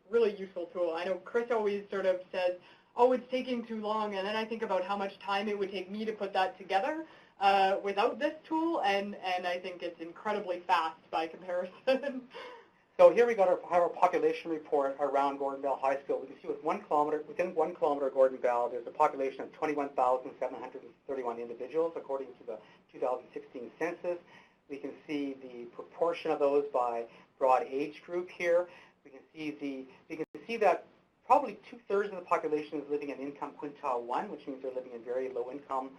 really useful tool. I know Chris always sort of says, oh, it's taking too long, and then I think about how much time it would take me to put that together without this tool, and I think it's incredibly fast by comparison. So here we got our population report around Gordon Bell High School. We can see within 1 kilometer of Gordon Bell, there's a population of 21,731 individuals according to the 2016 census. We can see the proportion of those by broad age group here. We can see that probably 2/3 of the population is living in income quintile 1, which means they're living in very low income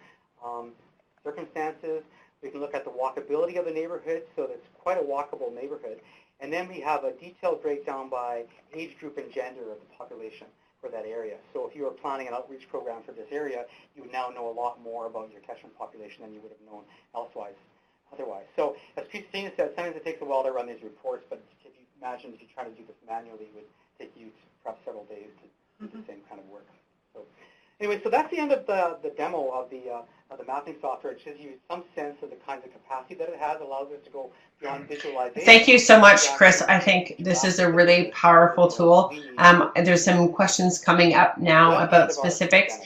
circumstances. We can look at the walkability of the neighborhood, so it's quite a walkable neighborhood. And then we have a detailed breakdown by age group and gender of the population for that area. So if you were planning an outreach program for this area, you would now know a lot more about your catchment population than you would have known otherwise. So as Christina said, sometimes it takes a while to run these reports, but if you imagine if you try to do this manually, it would take you perhaps several days to do the same kind of work. So anyway, so that's the end of the demo of the the mapping software. It gives you some sense of the kinds of capacity that it has, allows us to go beyond visualization. Thank you so much, Chris. I think this is a really powerful tool. There's some questions coming up now about specifics.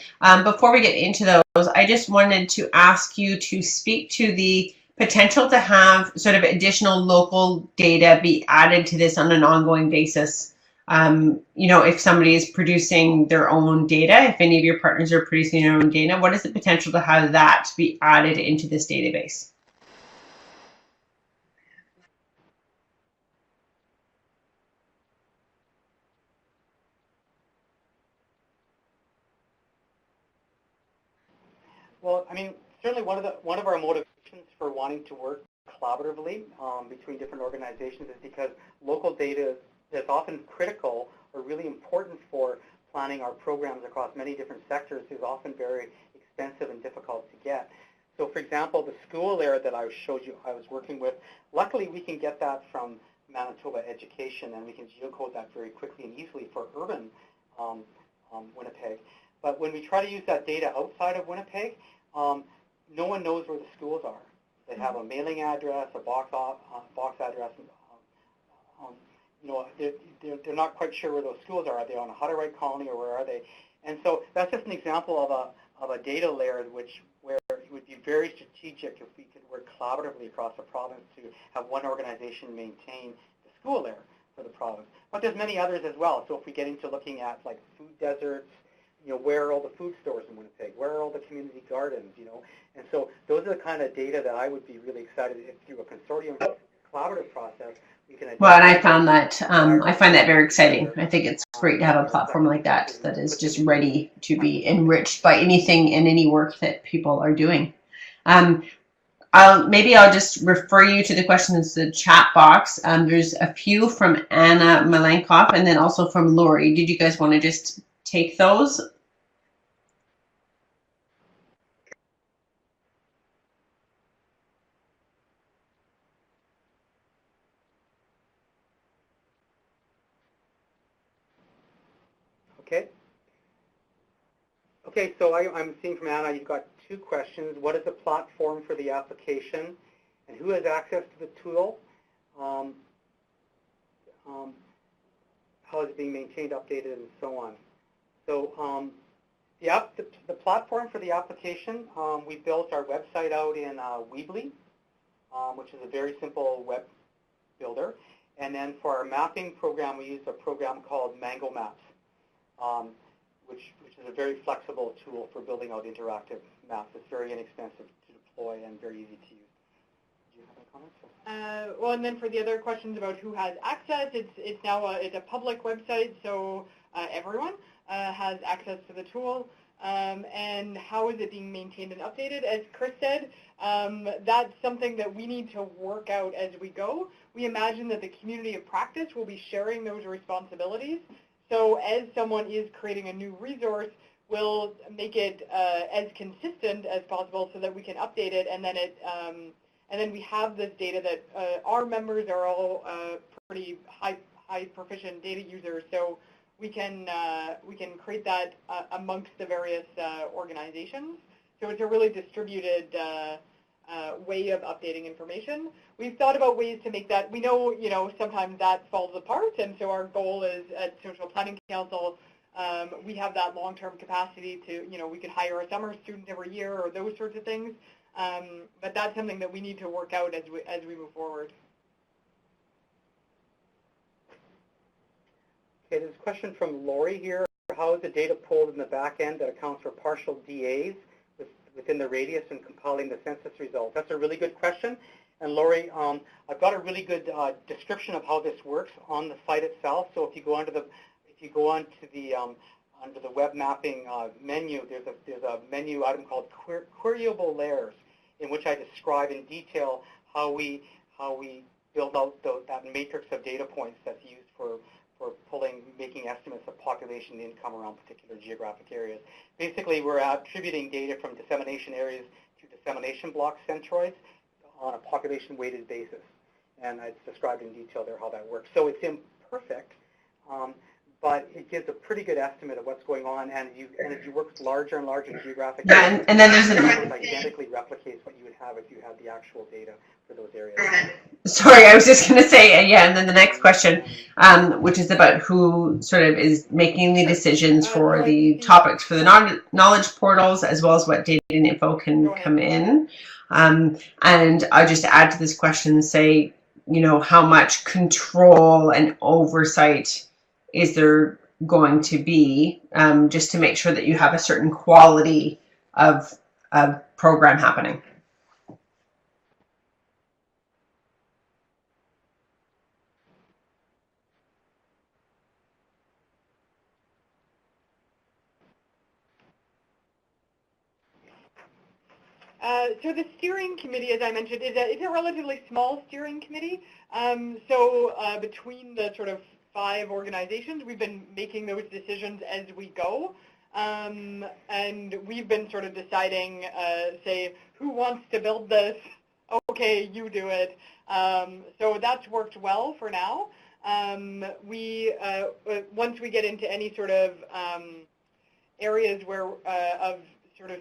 Before we get into those, I just wanted to ask you to speak to the potential to have sort of additional local data be added to this on an ongoing basis. You know, if somebody is producing their own data, if any of your partners are producing their own data, what is the potential to have that be added into this database? Well, I mean, certainly one of our motivations for wanting to work collaboratively between different organizations is because local data is often critical or really important for planning our programs across many different sectors is often very expensive and difficult to get. So, for example, the school layer that I showed you I was working with, luckily we can get that from Manitoba Education, and we can geocode that very quickly and easily for urban Winnipeg. But when we try to use that data outside of Winnipeg, no one knows where the schools are. They have a mailing address, a box address. You know, they're not quite sure where those schools are. Are they on a Hutterite colony or where are they? And so that's just an example of a data layer where it would be very strategic if we could work collaboratively across the province to have one organization maintain the school layer for the province. But there's many others as well. So if we get into looking at like food deserts, you know, where are all the food stores in Winnipeg? Where are all the community gardens, you know? And so those are the kind of data that I would be really excited if through a consortium collaborative process we can identify. Well, and I found that, I find that very exciting. I think it's great to have a platform like that that is just ready to be enriched by anything and any work that people are doing. Maybe I'll just refer you to the questions in the chat box. There's a few from Anna Malenkoff and then also from Lori. Did you guys want to just take those? Okay. Okay, so I'm seeing from Anna, you've got two questions. What is the platform for the application? And who has access to the tool? How is it being maintained, updated, and so on? So the platform for the application, we built our website out in Weebly, which is a very simple web builder. And then for our mapping program, we use a program called Mango Maps, which is a very flexible tool for building out interactive maps. It's very inexpensive to deploy and very easy to use. Do you have any comments? Well, and then for the other questions about who has access, it's now it's a public website, so everyone has access to the tool. And how is it being maintained and updated? As Chris said, that's something that we need to work out as we go. We imagine that the community of practice will be sharing those responsibilities. So as someone is creating a new resource, we'll make it as consistent as possible so that we can update it, and then we have this data that our members are all pretty high proficient data users, so we can create that amongst the various organizations. So it's a really distributed way of updating information. We've thought about ways to make that. We know, sometimes that falls apart, and so our goal is at Social Planning Council, we have that long-term capacity to, we could hire a summer student every year or those sorts of things. But that's something that we need to work out as we move forward. Okay, there's a question from Lori here. How is the data pulled in the back end that accounts for partial DAs within the radius and compiling the census results? That's a really good question. And Lori, I've got a really good description of how this works on the site itself. So if you go onto the under the web mapping menu, there's a menu item called queryable layers, in which I describe in detail how we build out that matrix of data points that's used for making estimates of population and income around particular geographic areas. Basically, we're attributing data from dissemination areas to dissemination block centroids on a population-weighted basis. And it's described in detail there how that works. So it's imperfect, but it gives a pretty good estimate of what's going on, and as you work with larger and larger geographic Yeah, areas, and then there's it identically replicates what you would have if you had the actual data for those areas. Sorry, I was just going to say, yeah, and then the next question, which is about who sort of is making the decisions for the topics for the knowledge portals, as well as what data and info can come in. And I just add to this question and say, you know, how much control and oversight is there going to be, just to make sure that you have a certain quality of program happening. So the steering committee, as I mentioned, is a relatively small steering committee. Between the sort of 5 organizations, we've been making those decisions as we go. And we've been sort of deciding, say, who wants to build this? Okay, you do it. So that's worked well for now. Once we get into any sort of areas where of sort of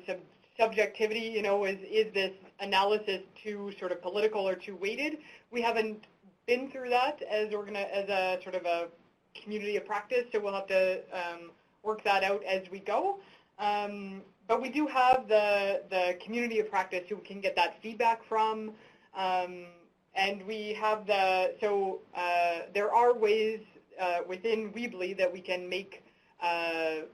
subjectivity, you know, is this analysis too sort of political or too weighted? We haven't been through that as a sort of a community of practice, so we'll have to work that out as we go. But we do have the community of practice who can get that feedback from, and we have there are ways within Weebly that we can make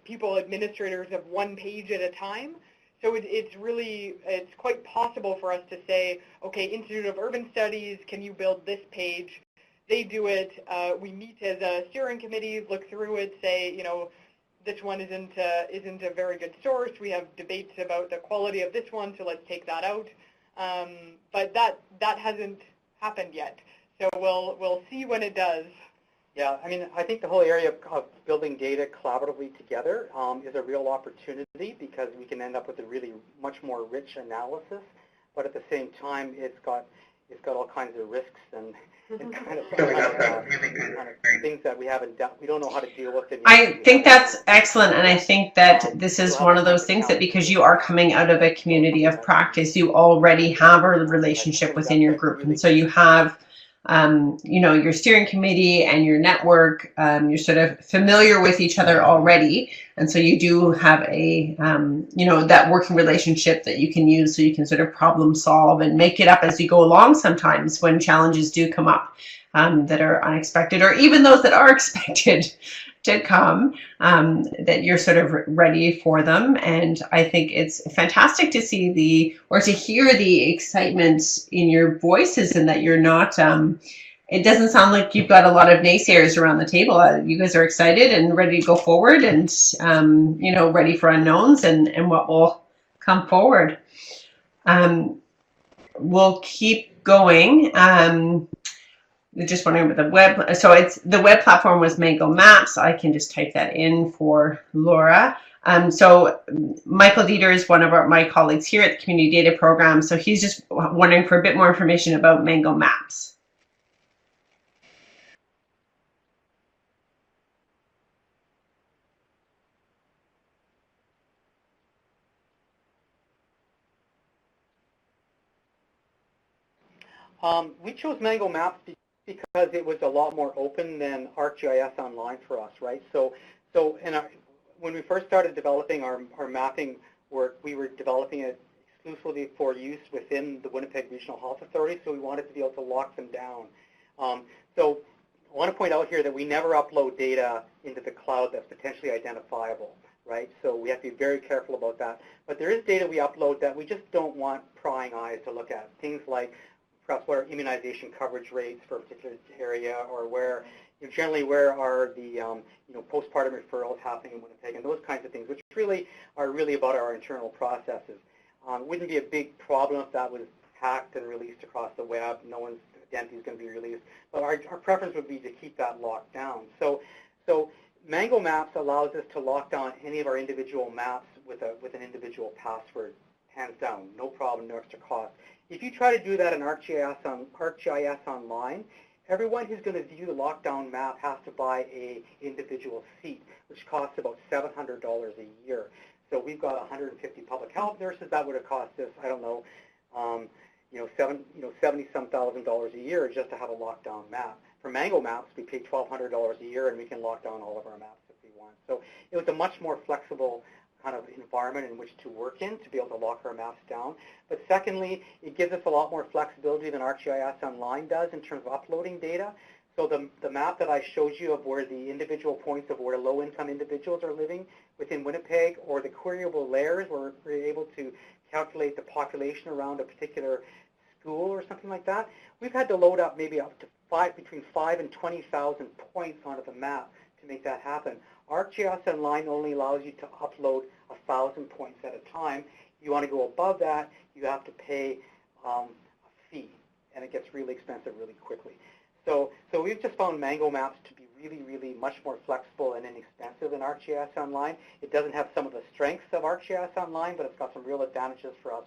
people administrators of one page at a time. So it's quite possible for us to say, okay, Institute of Urban Studies, can you build this page? They do it. We meet as a steering committee, look through it, say, you know, this one isn't a very good source. We have debates about the quality of this one, so let's take that out. But that hasn't happened yet. So we'll see when it does. Yeah, I mean, I think the whole area of building data collaboratively together is a real opportunity, because we can end up with a really much more rich analysis, but at the same time, it's got all kinds of risks and kind of things that we don't know how to deal with. I think that's excellent, and I think that this is one of those things that, because you are coming out of a community of practice, you already have a relationship within your group, and so you have you know, your steering committee and your network, you're sort of familiar with each other already. And so you do have a, you know, that working relationship that you can use, so you can sort of problem solve and make it up as you go along sometimes when challenges do come up that are unexpected, or even those that are expected to come, that you're sort of ready for them. And I think it's fantastic to see to hear the excitement in your voices, and that you're not, it doesn't sound like you've got a lot of naysayers around the table. You guys are excited and ready to go forward, and, you know, ready for unknowns and what will come forward. We'll keep going. Just wondering about the web. So the web platform was Mango Maps. I can just type that in for Laura. So Michael Dieter is one of my colleagues here at the Community Data Program. So he's just wondering for a bit more information about Mango Maps. We chose Mango Maps because it was a lot more open than ArcGIS Online for us, right? When we first started developing our mapping work, we were developing it exclusively for use within the Winnipeg Regional Health Authority, so we wanted to be able to lock them down. So I want to point out here that we never upload data into the cloud that's potentially identifiable, right? So we have to be very careful about that. But there is data we upload that we just don't want prying eyes to look at. Things like perhaps what are immunization coverage rates for a particular area, or where, you know, generally where are the you know, postpartum referrals happening in Winnipeg, and those kinds of things, which really are about our internal processes. It wouldn't be a big problem if that was hacked and released across the web. No one's identity is going to be released, but our preference would be to keep that locked down. So Mango Maps allows us to lock down any of our individual maps with an individual password, hands down, no problem, no extra cost. If you try to do that in ArcGIS Online, everyone who's going to view the lockdown map has to buy a individual seat, which costs about $700 a year. So we've got 150 public health nurses. That would have cost us, I don't know, $70-some thousand a year just to have a lockdown map. For Mango Maps, we pay $1,200 a year, and we can lock down all of our maps if we want. So it was a much more flexible kind of environment in which to work in to be able to lock our maps down. But secondly, it gives us a lot more flexibility than ArcGIS Online does in terms of uploading data. So the map that I showed you of where the individual points of where low-income individuals are living within Winnipeg, or the queryable layers where we're able to calculate the population around a particular school or something like that, we've had to load up maybe up to between 5,000 and 20,000 points onto the map to make that happen. ArcGIS Online only allows you to upload 1,000 points at a time. If you want to go above that, you have to pay a fee, and it gets really expensive really quickly. So we've just found Mango Maps to be really, really much more flexible and inexpensive than ArcGIS Online. It doesn't have some of the strengths of ArcGIS Online, but it's got some real advantages for us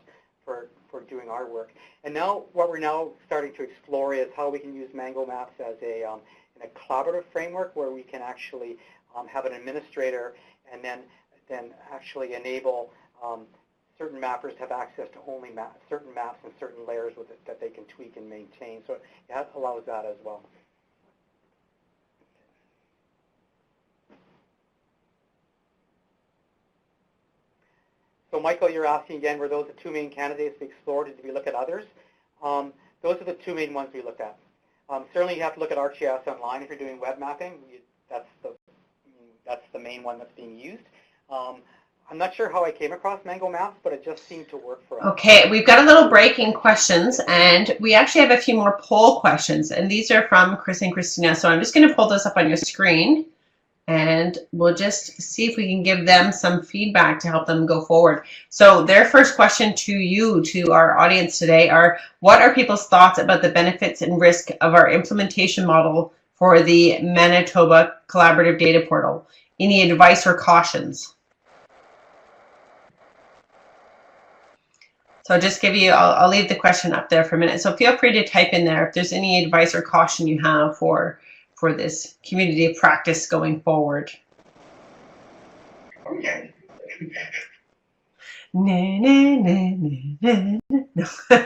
for doing our work. And now what we're now starting to explore is how we can use Mango Maps as in a collaborative framework where we can actually have an administrator and then actually enable certain mappers to have access to only certain maps and certain layers with it that they can tweak and maintain. So it allows that as well. So Michael, you're asking again, were those the two main candidates we explored, or did we look at others? Those are the two main ones we looked at. Certainly you have to look at ArcGIS Online if you're doing web mapping. That's the main one that's being used. I'm not sure how I came across Mango Maps, but it just seemed to work for us. Okay, we've got a little break in questions, and we actually have a few more poll questions, and these are from Chris and Christina. So I'm just going to pull this up on your screen, and we'll just see if we can give them some feedback to help them go forward. So their first question to you, to our audience today, are what are people's thoughts about the benefits and risk of our implementation model for the Manitoba Collaborative Data Portal? Any advice or cautions? So I'll just give you, I'll leave the question up there for a minute. So feel free to type in there if there's any advice or caution you have for this community of practice going forward. Okay. Na, na, na, na, na, na.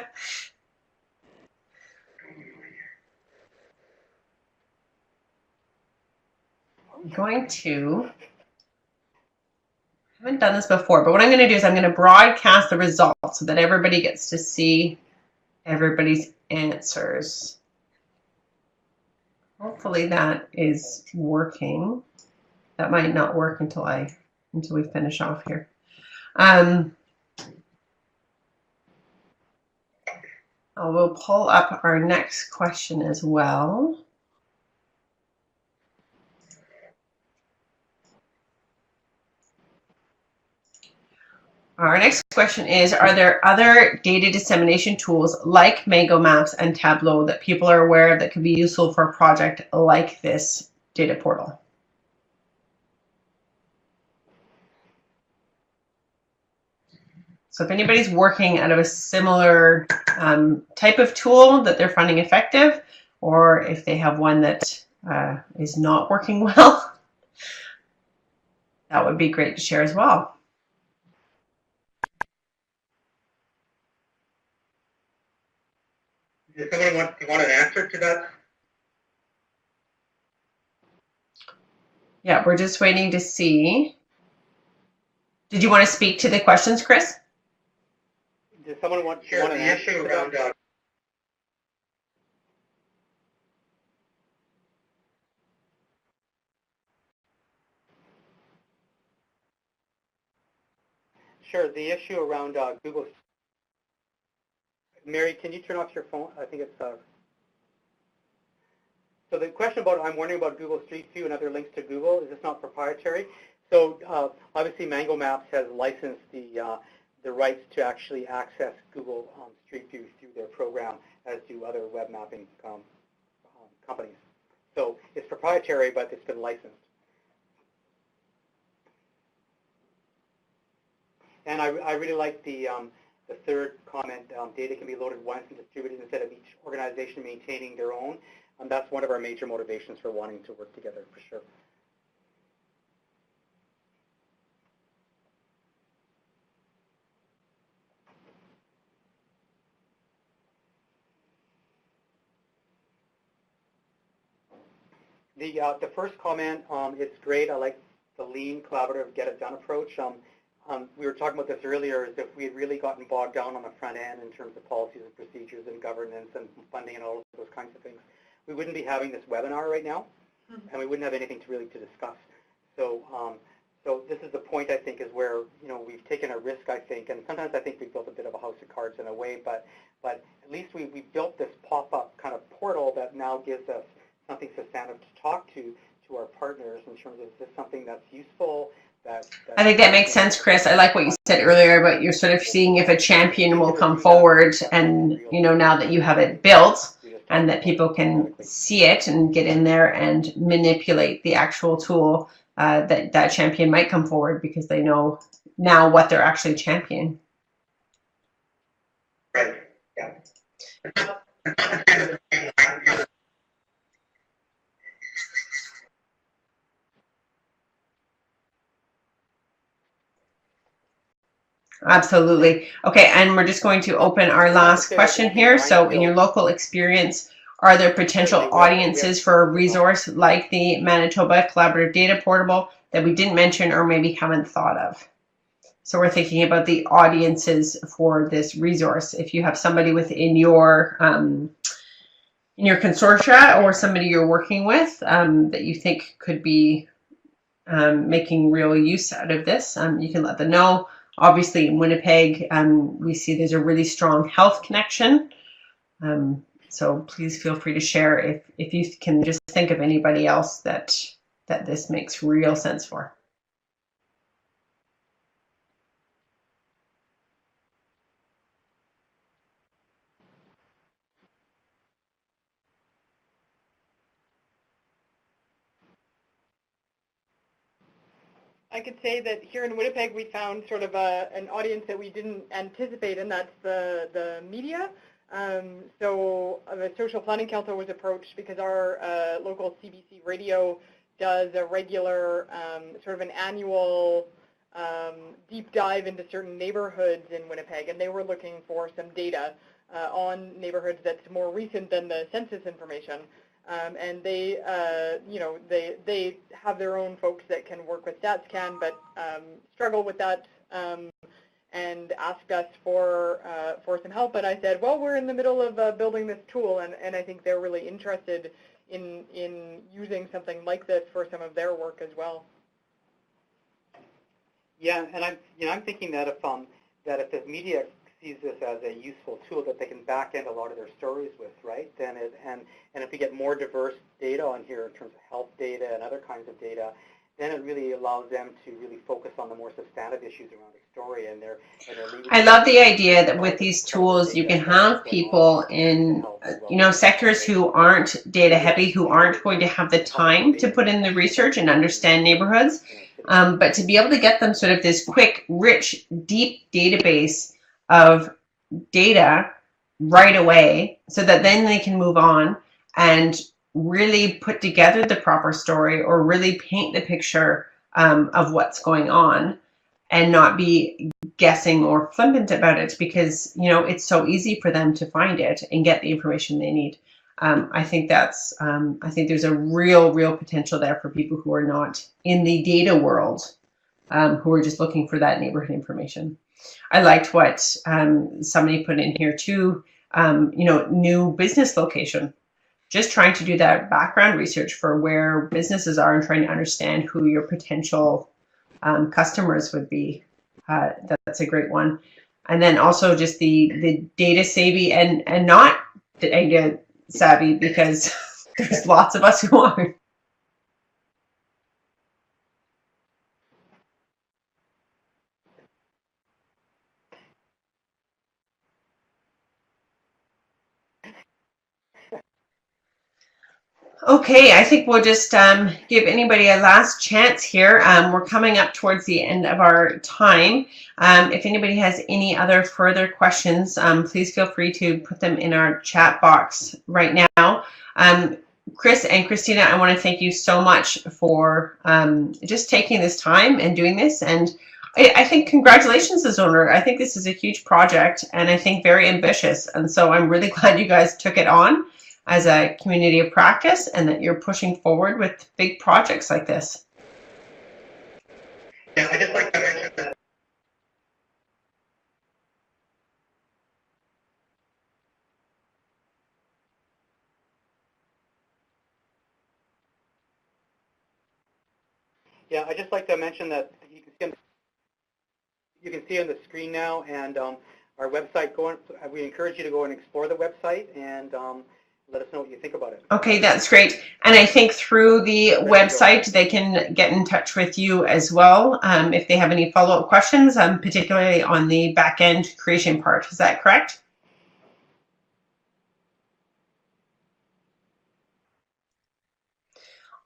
I'm going to, I haven't done this before, but what I'm going to do is I'm going to broadcast the results so that everybody gets to see everybody's answers. Hopefully that is working. That might not work until we finish off here. I will pull up our next question as well. Our next question is, are there other data dissemination tools like Mango Maps and Tableau that people are aware of that could be useful for a project like this data portal? So if anybody's working out of a similar type of tool that they're finding effective, or if they have one that is not working well, that would be great to share as well. Does someone want an answer to that? Yeah, we're just waiting to see. Did you want to speak to the questions, Chris? Does someone want an answer around Sure, the issue around Google. Mary, can you turn off your phone? I think it's so the question about, I'm wondering about Google Street View and other links to Google, is this not proprietary? So obviously Mango Maps has licensed the rights to actually access Google Street View through their program, as do other web mapping companies. So it's proprietary, but it's been licensed. And I really like the third comment, data can be loaded once and distributed instead of each organization maintaining their own. that's one of our major motivations for wanting to work together, for sure. The first comment, it's great. I like the lean, collaborative, get-it-done approach. We were talking about this earlier, is if we had really gotten bogged down on the front end in terms of policies and procedures and governance and funding and all of those kinds of things, we wouldn't be having this webinar right now, and we wouldn't have anything to really discuss. So, so this is the point, I think, is where, you know, we've taken a risk, I think, and sometimes I think we've built a bit of a house of cards in a way, but at least we built this pop-up kind of portal that now gives us something substantive to talk to our partners in terms of, is this something that's useful? I think that makes sense, Chris. I like what you said earlier about you're sort of seeing if a champion will come forward, and you know, now that you have it built and that people can see it and get in there and manipulate the actual tool, that champion might come forward because they know now what they're actually championing. Right. Yeah. Absolutely. Okay, and we're just going to open our last question here. So in your local experience, are there potential audiences for a resource like the Manitoba Collaborative Data Portal that we didn't mention or maybe haven't thought of? So we're thinking about the audiences for this resource. If you have somebody within your consortia or somebody you're working with that you think could be making real use out of this, you can let them know. Obviously, in Winnipeg, we see there's a really strong health connection. So please feel free to share if you can just think of anybody else that this makes real sense for. I could say that here in Winnipeg we found sort of an audience that we didn't anticipate, and that's the media. So the Social Planning Council was approached because our local CBC radio does a regular sort of an annual deep dive into certain neighborhoods in Winnipeg, and they were looking for some data on neighborhoods that's more recent than the census information. And they, you know, they have their own folks that can work with StatsCan, but struggle with that and asked us for some help. And I said, well, we're in the middle of building this tool, and I think they're really interested in using something like this for some of their work as well. Yeah, and I'm thinking that if the media sees this as a useful tool that they can back end a lot of their stories with, right? Then and if we get more diverse data on here in terms of health data and other kinds of data, then it really allows them to really focus on the more substantive issues around the story and their I love the idea that with these tools you can have people in sectors who aren't data heavy, who aren't going to have the time to put in the research and understand neighborhoods, but to be able to get them sort of this quick, rich, deep database of data right away so that then they can move on and really put together the proper story or really paint the picture of what's going on and not be guessing or flippant about it because, it's so easy for them to find it and get the information they need. I think I think there's a real potential there for people who are not in the data world, who are just looking for that neighborhood information. I liked what somebody put in here too, new business location. Just trying to do that background research for where businesses are and trying to understand who your potential customers would be. That's a great one. And then also just the data savvy and not data savvy, because there's lots of us who aren't. Okay, I think we'll just give anybody a last chance here. We're coming up towards the end of our time. If anybody has any other further questions, please feel free to put them in our chat box right now. Chris and Christina, I want to thank you so much for just taking this time and doing this. And I think congratulations as owner. I think this is a huge project and I think very ambitious. And so I'm really glad you guys took it on as a community of practice and that you're pushing forward with big projects like this. Yeah, I just like to mention that. Yeah, I just like to mention that you can see on the screen now, and our website. We encourage you to go and explore the website and let us know what you think about it. Okay, that's great. And I think through the website, they can get in touch with you as well if they have any follow-up questions, particularly on the back-end creation part. Is that correct?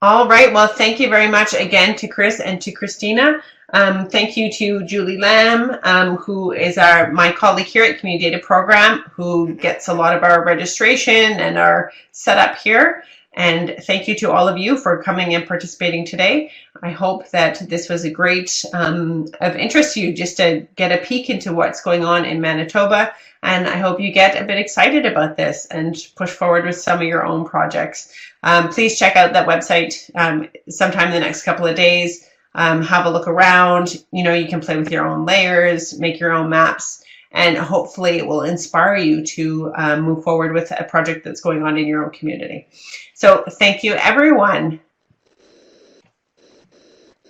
All right. Well, thank you very much again to Chris and to Christina. Thank you to Julie Lamb, who is my colleague here at Community Data Program, who gets a lot of our registration and our setup here. And thank you to all of you for coming and participating today. I hope that this was a great of interest to you just to get a peek into what's going on in Manitoba. And I hope you get a bit excited about this and push forward with some of your own projects. Please check out that website sometime in the next couple of days. Have a look around. You know, you can play with your own layers, make your own maps, and hopefully it will inspire you to move forward with a project that's going on in your own community. So thank you, everyone.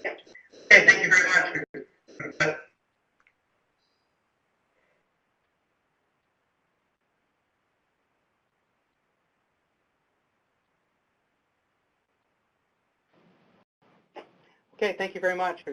Okay, thank you very much. Okay, thank you very much.